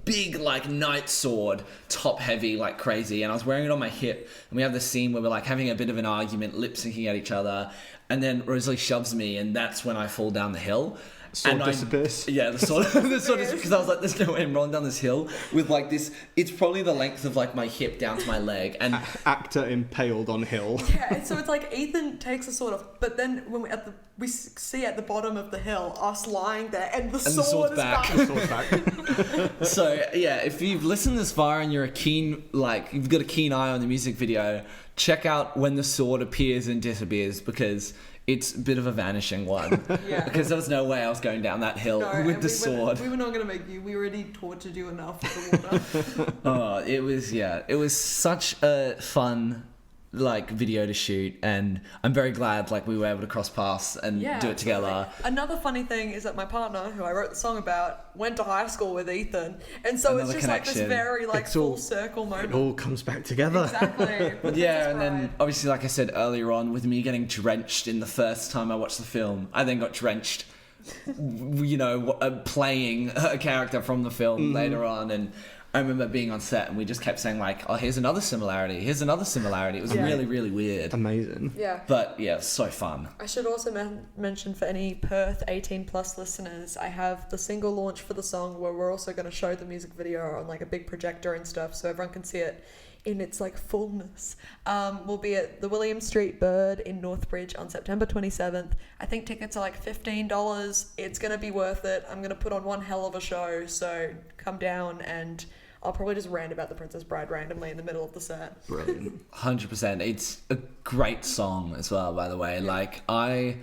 [SPEAKER 7] Big like knight sword, top heavy, like crazy. And I was wearing it on my hip. And we have this scene where we're like having a bit of an argument, lip syncing at each other. And then Rosalie shoves me, and that's when I fall down the hill.
[SPEAKER 8] Sword disappears.
[SPEAKER 7] Yeah, the sword is because I was like, there's no way I'm rolling down this hill with like this. It's probably the length of like my hip down to my leg, and
[SPEAKER 8] Actor impaled on hill.
[SPEAKER 9] Yeah, and so it's like Ethan takes a sword off, but then when we see at the bottom of the hill us lying there, and the sword is back.
[SPEAKER 8] The sword's back.
[SPEAKER 7] So yeah, if you've listened this far and you're you've got a keen eye on the music video, check out when the sword appears and disappears, because it's a bit of a vanishing one.
[SPEAKER 9] Yeah.
[SPEAKER 7] Because there was no way I was going down that hill with the sword.
[SPEAKER 9] We were not going to make you. We already tortured you enough with the water.
[SPEAKER 7] It was such a fun like video to shoot, and I'm very glad like we were able to cross paths and do it together.
[SPEAKER 9] Absolutely. Another funny thing is that my partner, who I wrote the song about, went to high school with Ethan, and so
[SPEAKER 7] Another
[SPEAKER 9] it's just like this
[SPEAKER 7] connection.
[SPEAKER 9] very like
[SPEAKER 8] It's
[SPEAKER 9] full
[SPEAKER 8] all-
[SPEAKER 9] circle moment.
[SPEAKER 8] It all comes back together.
[SPEAKER 9] Exactly.
[SPEAKER 7] Yeah, and then obviously, like I said earlier on, with me getting drenched in the first time I watched the film, I then got drenched, playing a character from the film later on, and I remember being on set and we just kept saying like, oh, here's another similarity. It was really, really weird.
[SPEAKER 8] Amazing.
[SPEAKER 9] Yeah.
[SPEAKER 7] But yeah, it was so fun.
[SPEAKER 9] I should also mention for any Perth 18 plus listeners, I have the single launch for the song where we're also going to show the music video on like a big projector and stuff so everyone can see it in its like fullness. We'll be at the William Street Bird in Northbridge on September 27th. I think tickets are like $15. It's going to be worth it. I'm going to put on one hell of a show, so come down, and I'll probably just rant about the Princess Bride randomly in the middle of the set.
[SPEAKER 8] Brilliant.
[SPEAKER 7] 100%. It's a great song as well, by the way. Like, I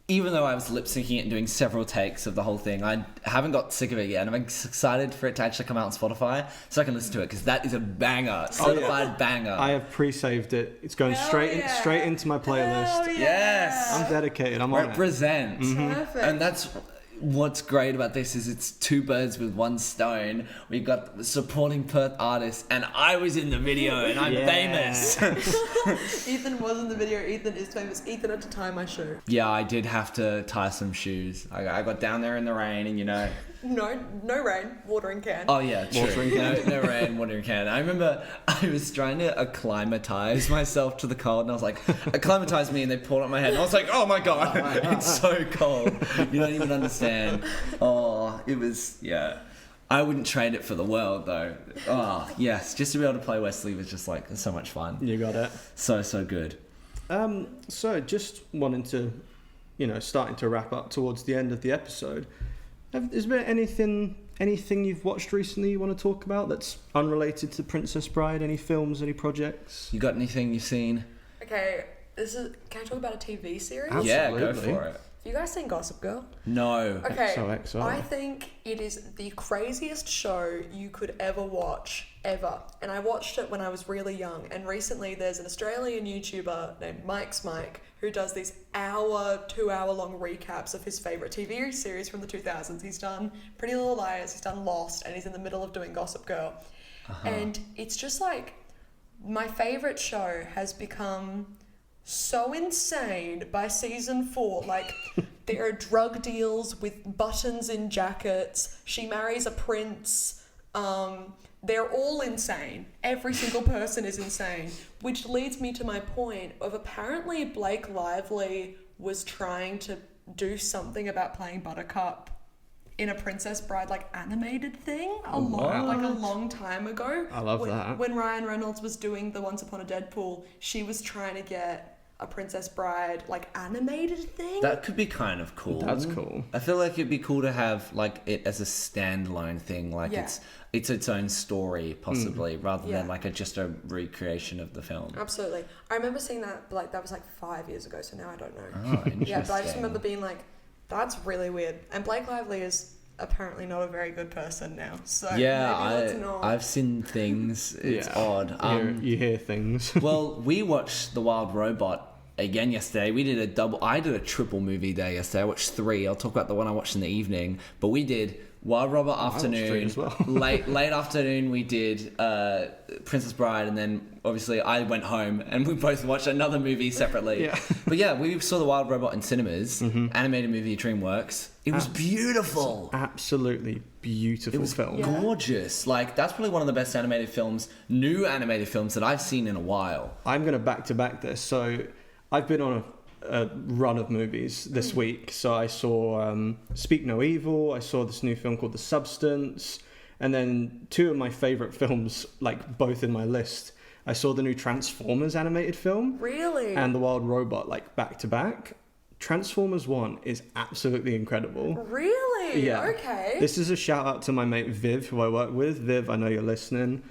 [SPEAKER 7] even though I was lip syncing it and doing several takes of the whole thing, I haven't got sick of it yet, and I'm excited for it to actually come out on Spotify so I can listen to it, because that is a banger, certified banger.
[SPEAKER 8] I have pre-saved it. It's going straight into my playlist.
[SPEAKER 7] Yes,
[SPEAKER 8] I'm dedicated. I'm on it.
[SPEAKER 7] represent.
[SPEAKER 9] Perfect.
[SPEAKER 7] And that's what's great about this is it's two birds with one stone. We've got the supporting Perth artists, and I was in the video, and I'm famous.
[SPEAKER 9] Ethan was in the video. Ethan is famous. Ethan had to tie my shoe.
[SPEAKER 7] Yeah, I did have to tie some shoes. I got down there in the rain, and
[SPEAKER 9] No rain, watering can.
[SPEAKER 7] Oh yeah, true.
[SPEAKER 8] Watering can.
[SPEAKER 7] No rain, watering can. I remember I was trying to acclimatize myself to the cold, and I was like, acclimatize me, and they pulled up my head, and I was like, oh my god, it's so cold. You don't even understand. Oh, it was, yeah. I wouldn't trade it for the world, though. Oh, yes, just to be able to play Wesley was just like so much fun.
[SPEAKER 8] You got it.
[SPEAKER 7] So good.
[SPEAKER 8] So just wanting to, starting to wrap up towards the end of the episode. Is there anything you've watched recently you want to talk about that's unrelated to Princess Bride? Any films, any projects?
[SPEAKER 7] You got anything you've seen?
[SPEAKER 9] Okay, can I talk about a TV series?
[SPEAKER 8] Absolutely.
[SPEAKER 7] Yeah, go for it.
[SPEAKER 9] Have you guys seen Gossip Girl?
[SPEAKER 7] No.
[SPEAKER 9] Okay,
[SPEAKER 8] XOXO.
[SPEAKER 9] I think it is the craziest show you could ever watch, ever. And I watched it when I was really young. And recently there's an Australian YouTuber named Mike's Mike who does these 2-hour long recaps of his favourite TV series from the 2000s. He's done Pretty Little Liars, he's done Lost, and he's in the middle of doing Gossip Girl. And it's just like, my favourite show has become so insane by season 4. Like, there are drug deals with buttons in jackets. She marries a prince. They're all insane. Every single person is insane. Which leads me to my point of apparently Blake Lively was trying to do something about playing Buttercup in a Princess Bride animated thing a long time ago.
[SPEAKER 8] I love that.
[SPEAKER 9] When Ryan Reynolds was doing the Once Upon a Deadpool, she was trying to get a Princess Bride animated thing.
[SPEAKER 7] That could be kind of cool.
[SPEAKER 8] That's cool.
[SPEAKER 7] I feel like it'd be cool to have it as a standalone thing, it's its own story possibly, rather than just a recreation of the film.
[SPEAKER 9] Absolutely. I remember seeing that, but that was 5 years ago, so now I don't know.
[SPEAKER 7] Oh, interesting.
[SPEAKER 9] Yeah, but I just remember being that's really weird. And Blake Lively is apparently not a very good person now. So
[SPEAKER 7] I've seen things. It's odd.
[SPEAKER 8] You hear things.
[SPEAKER 7] Well, we watched The Wild Robot again yesterday. I did a triple movie day yesterday. I watched 3. I'll talk about the one I watched in the evening. But we did Wild Robot afternoon.
[SPEAKER 8] As well.
[SPEAKER 7] late afternoon we did Princess Bride, and then obviously I went home and we both watched another movie separately.
[SPEAKER 8] Yeah.
[SPEAKER 7] But yeah, we saw The Wild Robot in cinemas, animated movie at DreamWorks. It was beautiful.
[SPEAKER 8] Absolutely beautiful film.
[SPEAKER 7] Gorgeous. That's probably one of the best new animated films that I've seen in a while.
[SPEAKER 8] I'm going to back this. So I've been on a run of movies this week. So I saw Speak No Evil. I saw this new film called The Substance. And then 2 of my favourite films, both in my list. I saw the new Transformers animated film.
[SPEAKER 9] Really?
[SPEAKER 8] And The Wild Robot, back to back. Transformers 1 is absolutely incredible.
[SPEAKER 9] Really?
[SPEAKER 8] Yeah.
[SPEAKER 9] Okay.
[SPEAKER 8] This is a shout out to my mate Viv, who I work with. Viv, I know you're listening.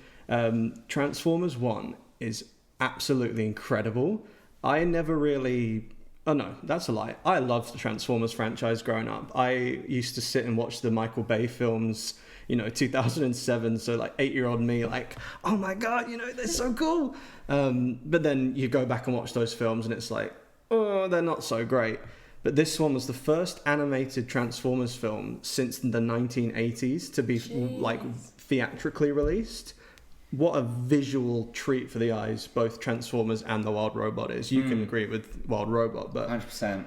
[SPEAKER 8] Transformers 1 is absolutely incredible. I never really... Oh no, that's a lie. I loved the Transformers franchise growing up. I used to sit and watch the Michael Bay films, 2007. So 8-year-old me, oh my God, they're so cool. But then you go back and watch those films and it's oh, they're not so great. But this one was the first animated Transformers film since the 1980s to be theatrically released. What a visual treat for the eyes, both Transformers and The Wild Robot is. You can agree with Wild Robot, but
[SPEAKER 7] 100%.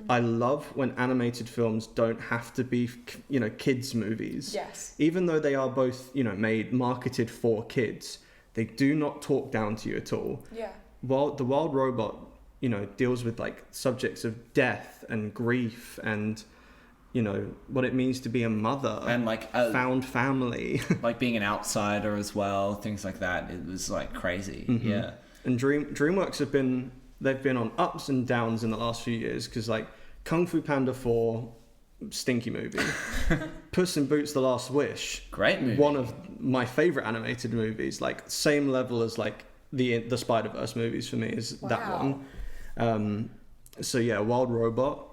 [SPEAKER 8] I love when animated films don't have to be, kids' movies.
[SPEAKER 9] Yes.
[SPEAKER 8] Even though they are both, marketed for kids, they do not talk down to you at all.
[SPEAKER 9] Yeah.
[SPEAKER 8] While The Wild Robot, deals with subjects of death and grief and, what it means to be a mother
[SPEAKER 7] And
[SPEAKER 8] found family.
[SPEAKER 7] being an outsider as well, things like that. It was crazy. Yeah.
[SPEAKER 8] And DreamWorks they've been on ups and downs in the last few years because Kung Fu Panda 4, stinky movie. Puss in Boots: The Last Wish,
[SPEAKER 7] Great movie.
[SPEAKER 8] One of my favorite animated movies, same level as the Spider-Verse movies for me is that one. So yeah, Wild Robot,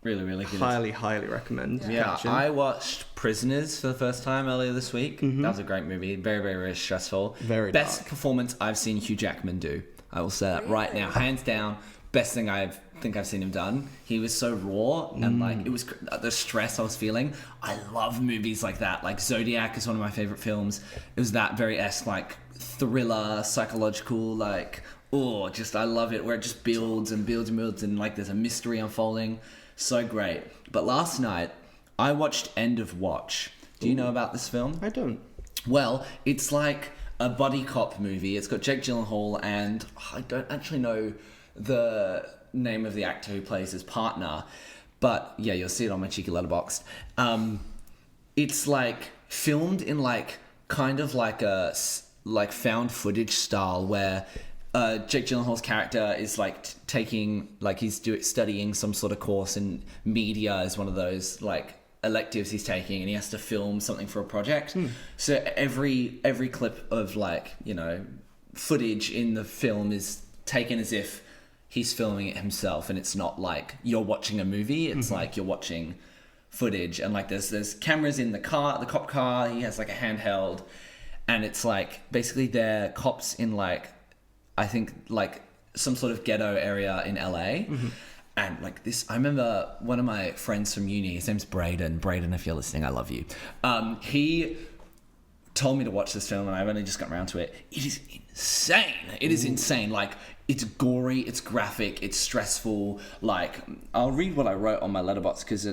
[SPEAKER 7] Really, really good.
[SPEAKER 8] Highly recommend.
[SPEAKER 7] Yeah,
[SPEAKER 8] catching.
[SPEAKER 7] I watched Prisoners for the first time earlier this week. That was a great movie. Very, very, very stressful.
[SPEAKER 8] Very
[SPEAKER 7] Best
[SPEAKER 8] dark.
[SPEAKER 7] performance I've seen Hugh Jackman do. I will say that right now, hands down. Best thing I think I've seen him done. He was so raw and like it was the stress I was feeling. I love movies like that. Like Zodiac is one of my favorite films. It was that very like thriller, psychological, like I love it where it just builds and builds and builds and like there's a mystery unfolding. So great. But last night I watched End of Watch. Do you know about this film?
[SPEAKER 8] I don't.
[SPEAKER 7] Well, it's like a buddy cop movie. It's got Jake Gyllenhaal and I don't actually know the name of the actor who plays his partner, but yeah, you'll see it on my cheeky Letterboxd. It's like filmed in like kind of like a like found footage style where Jake Gyllenhaal's character is like taking like he's studying some sort of course in media is one of those like electives he's taking, and he has to film something for a project. So every clip of like, you know, footage in the film is taken as if he's filming it himself, and it's not like you're watching a movie. It's like you're watching footage, and like there's cameras in the cop car. He has like a handheld, and it's like basically they're cops in like I think like some sort of ghetto area in LA. And like this, I remember one of my friends from uni, his name's Braden. Braden, if you're listening, I love you. He told me to watch this film and I've only just gotten around to it. It is insane. It is insane. Like, it's gory, it's graphic, it's stressful. Like, I'll read what I wrote on my Letterboxd because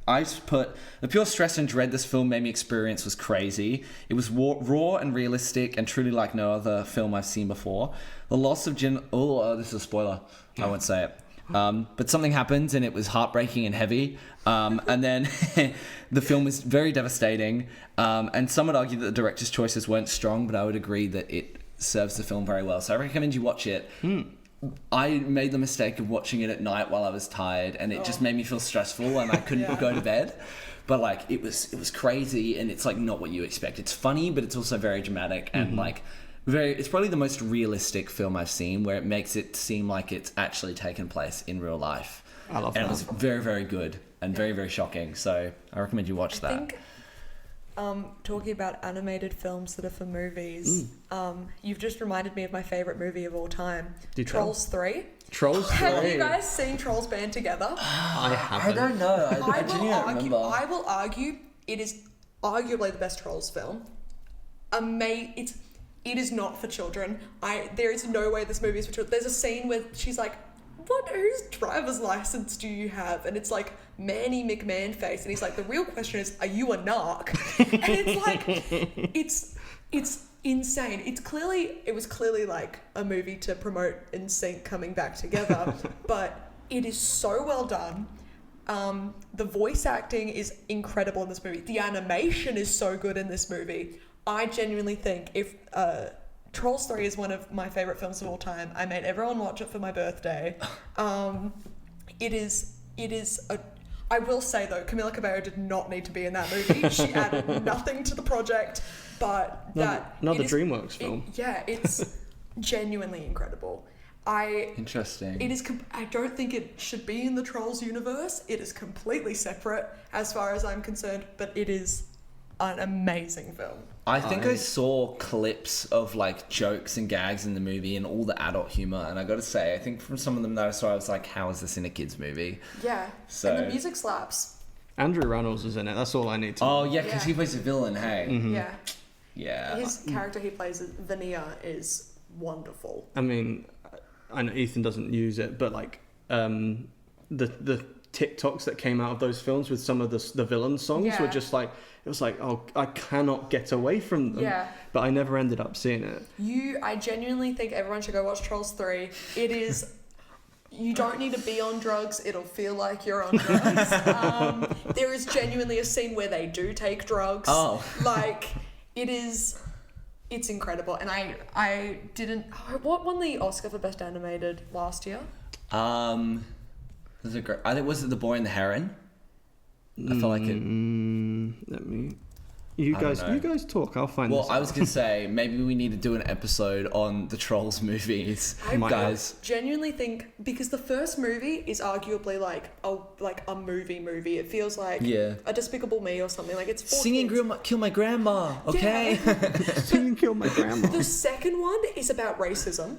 [SPEAKER 7] I put, the pure stress and dread this film made me experience was crazy. It was raw and realistic and truly like no other film I've seen before. The loss of this is a spoiler. I won't say it. But something happens and it was heartbreaking and heavy. And then the film was very devastating. And some would argue that the director's choices weren't strong, but I would agree that it serves the film very well. So I recommend you watch it. I made the mistake of watching it at night while I was tired, and it just made me feel stressful and I couldn't go to bed. But like it was crazy, and it's like not what you expect. It's funny, but it's also very dramatic and like it's probably the most realistic film I've seen, where it makes it seem like it's actually taken place in real life.
[SPEAKER 8] I love
[SPEAKER 7] that. And it was very, very good and very, very shocking. So I recommend you watch that.
[SPEAKER 9] I think, talking about animated films that are for movies, you've just reminded me of my favourite movie of all time, Trolls 3.
[SPEAKER 8] Trolls 3?
[SPEAKER 9] Have you guys seen Trolls Band Together?
[SPEAKER 8] I haven't.
[SPEAKER 7] I don't know. I genuinely remember.
[SPEAKER 9] I will argue it is arguably the best Trolls film. It is not for children. There is no way this movie is for children. There's a scene where she's like, whose driver's license do you have? And it's like Manny McMahon face, and he's like, the real question is, are you a narc? And it's like, it's insane. It was clearly like a movie to promote NSYNC coming back together, but it is so well done. The voice acting is incredible in this movie. The animation is so good in this movie. I genuinely think if Trolls 3 is one of my favourite films of all time. I made everyone watch it for my birthday. It is I will say though, Camila Cabello did not need to be in that movie. She added nothing to the project, but
[SPEAKER 8] Not the DreamWorks film.
[SPEAKER 9] It's genuinely incredible.
[SPEAKER 7] Interesting.
[SPEAKER 9] It is. I don't think it should be in the Trolls universe. It is completely separate as far as I'm concerned, but it is an amazing film.
[SPEAKER 7] I think I saw clips of like jokes and gags in the movie and all the adult humor, and I got to say, I think from some of them that I saw, I was like, how is this in a kids movie?
[SPEAKER 9] Yeah.
[SPEAKER 7] So,
[SPEAKER 9] and the music slaps.
[SPEAKER 8] Andrew Reynolds is in it. That's all I need to know.
[SPEAKER 7] Oh yeah, because he plays a villain. Hey.
[SPEAKER 9] Yeah.
[SPEAKER 7] Yeah.
[SPEAKER 9] His character he plays, Vania, is wonderful.
[SPEAKER 8] I mean, I know Ethan doesn't use it, but like the TikToks that came out of those films with some of the villain songs were just like, it was like, oh, I cannot get away from them.
[SPEAKER 9] Yeah.
[SPEAKER 8] But I never ended up seeing it.
[SPEAKER 9] I genuinely think everyone should go watch Trolls 3. It is, you don't need to be on drugs. It'll feel like you're on drugs. There is genuinely a scene where they do take drugs.
[SPEAKER 7] Oh.
[SPEAKER 9] Like, it's incredible. And I didn't, what won the Oscar for Best Animated last year?
[SPEAKER 7] Was it great? I think was it The Boy and the Heron? I feel like it.
[SPEAKER 8] Let me. You
[SPEAKER 7] I don't know.
[SPEAKER 8] guys talk. I'll find.
[SPEAKER 7] Well,
[SPEAKER 8] this
[SPEAKER 7] I was
[SPEAKER 8] out.
[SPEAKER 7] going to say, maybe we need to do an episode on the Trolls movies. Guys,
[SPEAKER 9] genuinely think, because the first movie is arguably like a movie. It feels like a Despicable Me or something. Like it's for
[SPEAKER 7] singing
[SPEAKER 9] kids.
[SPEAKER 7] Kill My Grandma, okay?
[SPEAKER 9] Yeah.
[SPEAKER 8] Singing Kill My Grandma.
[SPEAKER 9] The second one is about racism,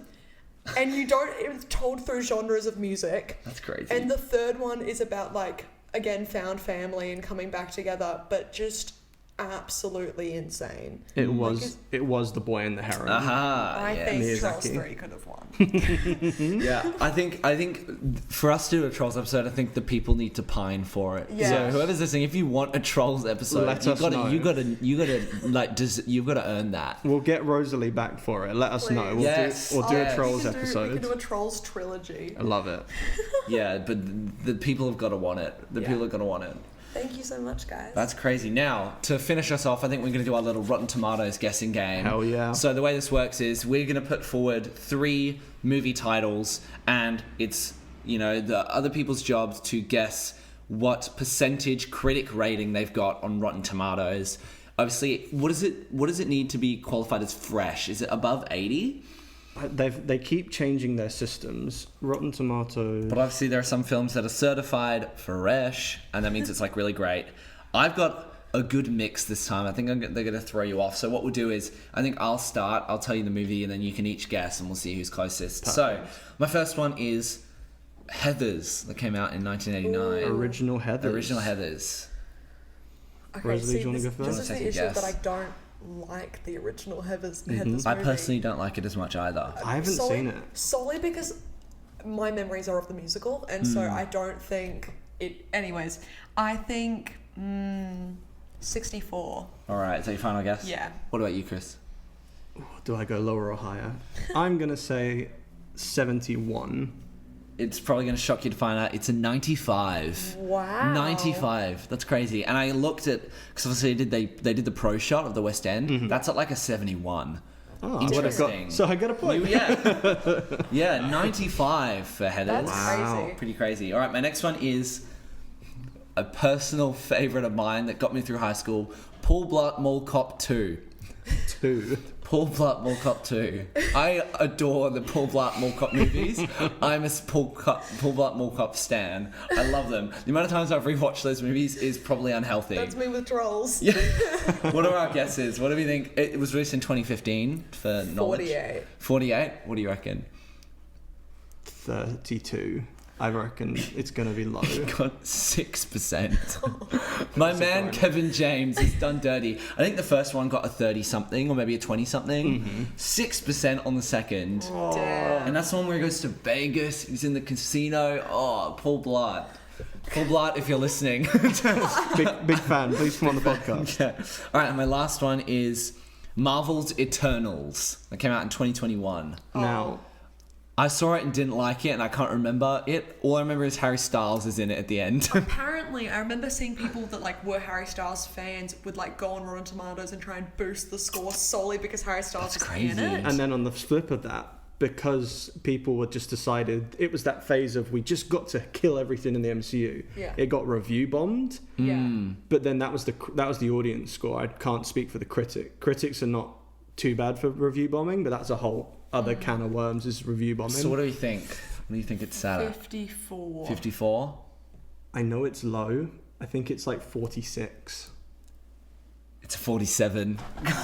[SPEAKER 9] and it's told through genres of music.
[SPEAKER 7] That's crazy.
[SPEAKER 9] And the third one is about, like, again, found family and coming back together, but just absolutely insane.
[SPEAKER 8] It was The Boy and the Heron.
[SPEAKER 9] I think
[SPEAKER 8] Miyazaki.
[SPEAKER 9] Trolls 3 could have won.
[SPEAKER 7] Yeah, I think for us to do a Trolls episode, I think the people need to pine for it.
[SPEAKER 9] Yeah.
[SPEAKER 7] So whoever's listening, if you want a Trolls episode,
[SPEAKER 8] Let us know.
[SPEAKER 7] you've got to earn that.
[SPEAKER 8] We'll get Rosalie back for it. Let us know. We'll do a Trolls
[SPEAKER 9] We
[SPEAKER 8] episode.
[SPEAKER 9] can do a Trolls trilogy.
[SPEAKER 8] I love it.
[SPEAKER 7] Yeah, but the people have got to want it. The people are going to want it.
[SPEAKER 9] Thank you so much, guys.
[SPEAKER 7] That's crazy. Now, to finish us off, I think we're going to do our little Rotten Tomatoes guessing game.
[SPEAKER 8] Hell yeah.
[SPEAKER 7] So the way this works is we're going to put forward 3 movie titles, and it's, the other people's jobs to guess what percentage critic rating they've got on Rotten Tomatoes. Obviously, what does it need to be qualified as fresh? Is it above 80?
[SPEAKER 8] They keep changing their systems. Rotten Tomatoes.
[SPEAKER 7] But obviously there are some films that are certified fresh, and that means it's like really great. I've got a good mix this time. I think they're going to throw you off. So what we'll do is, I think I'll start. I'll tell you the movie, and then you can each guess, and we'll see who's closest. Perfect. So my first one is Heathers, that came out in 1989.
[SPEAKER 8] Original Heathers.
[SPEAKER 7] Original Heathers.
[SPEAKER 9] Okay,
[SPEAKER 8] Rosalie, do you want to go first?
[SPEAKER 9] This is the issue that I don't like the original Heathers
[SPEAKER 7] I
[SPEAKER 9] movie.
[SPEAKER 7] personally don't like it as much either.
[SPEAKER 8] I haven't seen it.
[SPEAKER 9] Solely because my memories are of the musical, and so I don't think it... Anyways, I think 64.
[SPEAKER 7] All right, so your final guess?
[SPEAKER 9] Yeah.
[SPEAKER 7] What about you, Chris?
[SPEAKER 8] Do I go lower or higher? I'm going to say 71.
[SPEAKER 7] It's probably going to shock you to find out it's a 95.
[SPEAKER 9] Wow.
[SPEAKER 7] 95. That's crazy. And I looked at, because obviously they did the pro shot of the West End. Mm-hmm. That's at like a 71.
[SPEAKER 8] Oh,
[SPEAKER 7] interesting.
[SPEAKER 8] So I get a point.
[SPEAKER 7] Yeah, 95 for Heathers.
[SPEAKER 9] That's crazy.
[SPEAKER 7] Pretty crazy. All right, my next one is a personal favorite of mine that got me through high school. Paul Blart Mall Cop 2. Paul Blart Mall Cop 2. I adore the Paul Blart Mall Cop movies. I'm a Paul Blart Mall Cop stan. I love them. The amount of times I've rewatched those movies is probably unhealthy.
[SPEAKER 9] That's me with Trolls.
[SPEAKER 7] Yeah. What are our guesses? What do we think? It was released in 2015 for knowledge.
[SPEAKER 9] 48.
[SPEAKER 7] 48? What do you reckon?
[SPEAKER 8] 32. I reckon it's going to be low.
[SPEAKER 7] Got 6%. My man Kevin James is done dirty. I think the first one got a 30-something or maybe a 20-something. 6% on the second.
[SPEAKER 9] Damn.
[SPEAKER 7] And that's the one where he goes to Vegas. He's in the casino. Oh, Paul Blart. Paul Blart, if you're listening.
[SPEAKER 8] big fan. Please come on the podcast.
[SPEAKER 7] Yeah. All right, and my last one is Marvel's Eternals. That came out in 2021.
[SPEAKER 8] Now...
[SPEAKER 7] I saw it and didn't like it, and I can't remember it. All I remember is Harry Styles is in it at the end.
[SPEAKER 9] Apparently, I remember seeing people that like were Harry Styles fans would like go on Rotten Tomatoes and try and boost the score solely because Harry Styles was in it.
[SPEAKER 8] And then on the flip of that, because people were just decided, it was that phase of we just got to kill everything in the MCU.
[SPEAKER 9] Yeah.
[SPEAKER 8] It got review bombed.
[SPEAKER 9] Yeah.
[SPEAKER 8] But then that was the audience score. I can't speak for the critic. Critics are not too bad for review bombing, but that's a whole other can of worms is review bombing.
[SPEAKER 7] So what do you think? What do you think it's sat at?
[SPEAKER 9] 54.
[SPEAKER 7] 54?
[SPEAKER 8] I know it's low. I think it's like 46.
[SPEAKER 7] It's 47.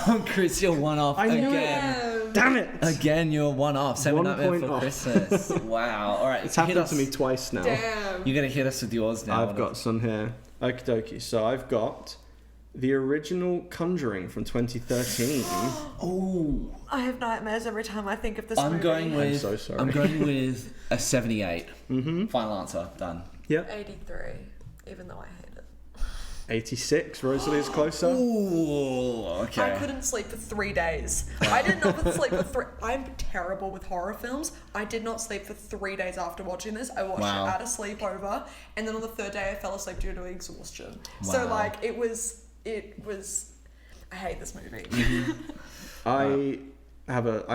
[SPEAKER 7] Oh, Chris, you're one off again.
[SPEAKER 8] Damn it!
[SPEAKER 7] Again, you're one off. 7
[SPEAKER 8] 1
[SPEAKER 7] Nightmare
[SPEAKER 8] point
[SPEAKER 7] for
[SPEAKER 8] off.
[SPEAKER 7] Christmas. Wow. All right.
[SPEAKER 8] It's happened to me twice now.
[SPEAKER 9] Damn.
[SPEAKER 7] You're going to hit us with yours now.
[SPEAKER 8] I've got some here. Okie dokie. So I've got the original Conjuring from 2013.
[SPEAKER 7] Oh.
[SPEAKER 9] I have nightmares every time I think of this
[SPEAKER 7] I'm
[SPEAKER 9] movie.
[SPEAKER 7] going with...
[SPEAKER 8] I'm so sorry.
[SPEAKER 7] I'm going with a 78. Mm-hmm. Final answer. Done.
[SPEAKER 8] Yep.
[SPEAKER 9] 83, even though I hate it.
[SPEAKER 8] 86. Rosalie is closer.
[SPEAKER 7] Ooh. Okay.
[SPEAKER 9] I couldn't sleep for 3 days. I did not sleep for 3... I'm terrible with horror films. I did not sleep for 3 days after watching this. I watched it at a sleepover, and then on the third day I fell asleep due to exhaustion. So like it was I hate this movie.
[SPEAKER 8] I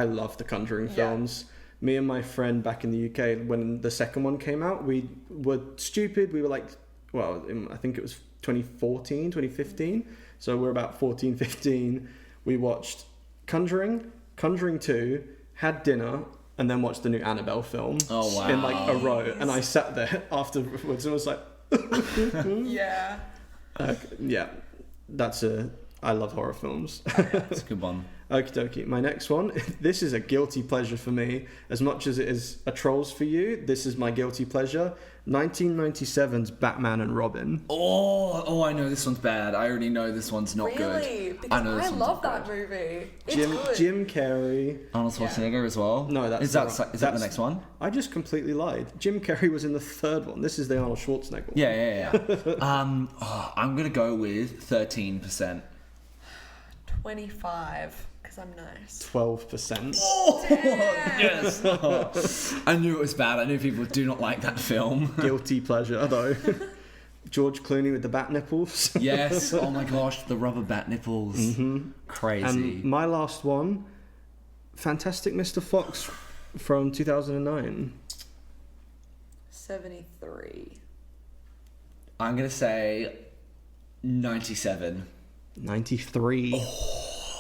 [SPEAKER 8] love the Conjuring films. Me and my friend back in the UK, when the second one came out, we were stupid. We were like, well, I think it was 2014, 2015. So we're about 14, 15. We watched Conjuring, Conjuring 2, had dinner, and then watched the new Annabelle film.
[SPEAKER 7] Oh, wow.
[SPEAKER 8] In like a row. And I sat there afterwards and was like,
[SPEAKER 9] Yeah.
[SPEAKER 8] yeah, I love horror films.
[SPEAKER 7] That's a good one.
[SPEAKER 8] Okie dokie. My next one, this is a guilty pleasure for me. As much as it is a Trolls for you, this is my guilty pleasure. 1997's Batman and Robin.
[SPEAKER 7] Oh, I know this one's bad. I already know this one's not good.
[SPEAKER 9] Really? Because
[SPEAKER 7] I know this
[SPEAKER 9] I
[SPEAKER 7] one's
[SPEAKER 9] love
[SPEAKER 7] not
[SPEAKER 9] that movie. It's
[SPEAKER 8] Jim
[SPEAKER 9] good.
[SPEAKER 8] Jim Carrey.
[SPEAKER 7] Arnold Schwarzenegger as well.
[SPEAKER 8] No, that's
[SPEAKER 7] is that
[SPEAKER 8] the-
[SPEAKER 7] is that the
[SPEAKER 8] that's-
[SPEAKER 7] next one?
[SPEAKER 8] I just completely lied. Jim Carrey was in the third one. This is the Arnold Schwarzenegger one.
[SPEAKER 7] Yeah. I'm gonna go with 13%.
[SPEAKER 9] 25, because I'm nice.
[SPEAKER 8] 12%.
[SPEAKER 7] Yes. I knew it was bad. I knew people do not like that film.
[SPEAKER 8] Guilty pleasure, though. George Clooney with the bat nipples.
[SPEAKER 7] Yes. Oh my gosh, the rubber bat nipples. Mm-hmm. Crazy.
[SPEAKER 8] And my last one, Fantastic Mr. Fox from 2009.
[SPEAKER 9] 73.
[SPEAKER 7] I'm gonna say 97.
[SPEAKER 8] 93.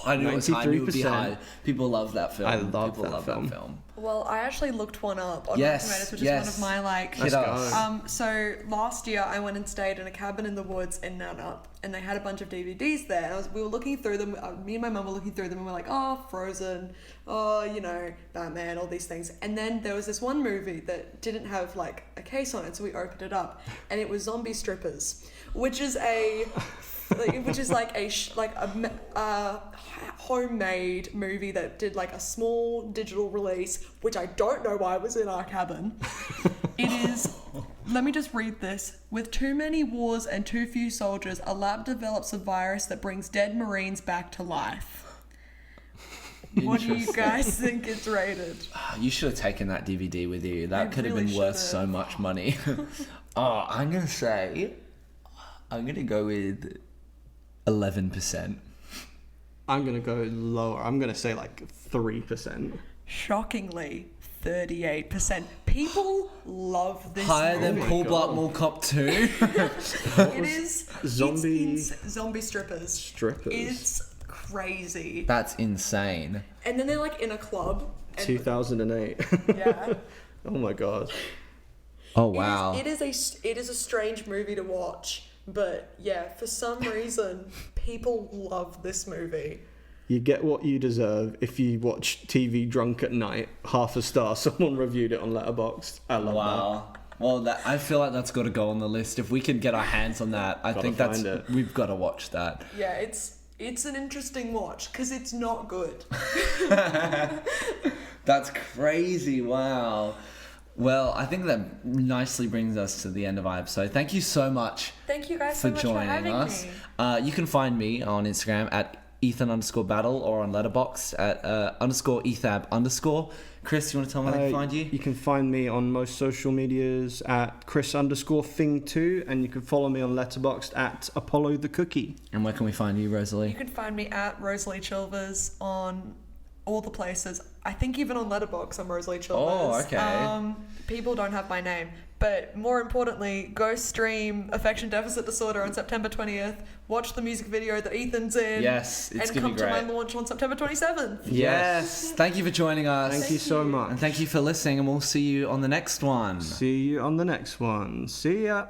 [SPEAKER 7] I knew it was high. I knew it would be
[SPEAKER 8] 93%.
[SPEAKER 7] high. People love that film.
[SPEAKER 8] I love
[SPEAKER 7] People
[SPEAKER 8] that
[SPEAKER 7] love
[SPEAKER 8] film.
[SPEAKER 7] that film.
[SPEAKER 9] Well, I actually looked one up on
[SPEAKER 7] Yes,
[SPEAKER 9] Rotten Tomatoes, which
[SPEAKER 7] yes.
[SPEAKER 9] is one of my like.
[SPEAKER 7] Hit us.
[SPEAKER 9] So last year I went and stayed in a cabin in the woods in Nannup, and they had a bunch of DVDs there. And we were looking through them. Me and my mum were looking through them, and we're like, oh, Frozen, oh, you know, Batman, all these things. And then there was this one movie that didn't have like a case on it, so we opened it up, and it was Zombie Strippers, which is like a homemade movie that did like a small digital release, which I don't know why was in our cabin. It is, let me just read this. With too many wars and too few soldiers, a lab develops a virus that brings dead Marines back to life. What do you guys think it's rated?
[SPEAKER 7] You should have taken that DVD with you. That could have
[SPEAKER 9] really
[SPEAKER 7] been worth
[SPEAKER 9] should've.
[SPEAKER 7] so much money. I'm gonna go with 11%.
[SPEAKER 8] I'm going to go lower. I'm going to say like 3%.
[SPEAKER 9] Shockingly, 38%. People love this
[SPEAKER 7] Higher
[SPEAKER 9] movie.
[SPEAKER 7] than Paul
[SPEAKER 8] God.
[SPEAKER 7] Blart Mall Cop 2.
[SPEAKER 8] Zombie
[SPEAKER 9] It is Zombie Strippers.
[SPEAKER 8] Strippers.
[SPEAKER 9] It's crazy.
[SPEAKER 7] That's insane.
[SPEAKER 9] And then they're like in a club. And
[SPEAKER 8] 2008.
[SPEAKER 9] yeah.
[SPEAKER 8] Oh my god.
[SPEAKER 7] Oh wow.
[SPEAKER 9] It is a strange movie to watch, but yeah, for some reason people love this movie.
[SPEAKER 8] You get what you deserve if you watch TV drunk at night. Half a star. Someone reviewed it on Letterboxd. I love
[SPEAKER 7] Wow. Well, I feel like that's got to go on the list. If we can get our hands on that, I think
[SPEAKER 8] find it.
[SPEAKER 7] we've got to watch that.
[SPEAKER 9] Yeah, it's an interesting watch because it's not good.
[SPEAKER 7] That's crazy. Wow. Well, I think that nicely brings us to the end of our episode. Thank you so much
[SPEAKER 9] Thank you guys so
[SPEAKER 7] for
[SPEAKER 9] much for
[SPEAKER 7] joining
[SPEAKER 9] having
[SPEAKER 7] us.
[SPEAKER 9] me.
[SPEAKER 7] You can find me on Instagram at Ethan_battle or on Letterboxd at _Ethab_. Chris, you want to tell me how to find you?
[SPEAKER 8] You can find me on most social medias at Chris_Thing2, and you can follow me on Letterboxd at Apollo the Cookie.
[SPEAKER 7] And where can we find you, Rosalie?
[SPEAKER 9] You can find me at Rosalie Chilvers on all the places. I think even on Letterboxd I'm Rosalie Chilvers.
[SPEAKER 7] Oh, okay.
[SPEAKER 9] People don't have my name. But more importantly, go stream Affection Deficit Disorder on September 20th. Watch the music video that Ethan's in.
[SPEAKER 7] Yes, it's
[SPEAKER 9] and
[SPEAKER 7] gonna
[SPEAKER 9] come
[SPEAKER 7] be great.
[SPEAKER 9] to my launch on September 27th.
[SPEAKER 7] Yes. Thank you for joining us.
[SPEAKER 8] Thank you so much.
[SPEAKER 7] And thank you for listening, and we'll see you on the next one.
[SPEAKER 8] See you on the next one. See ya.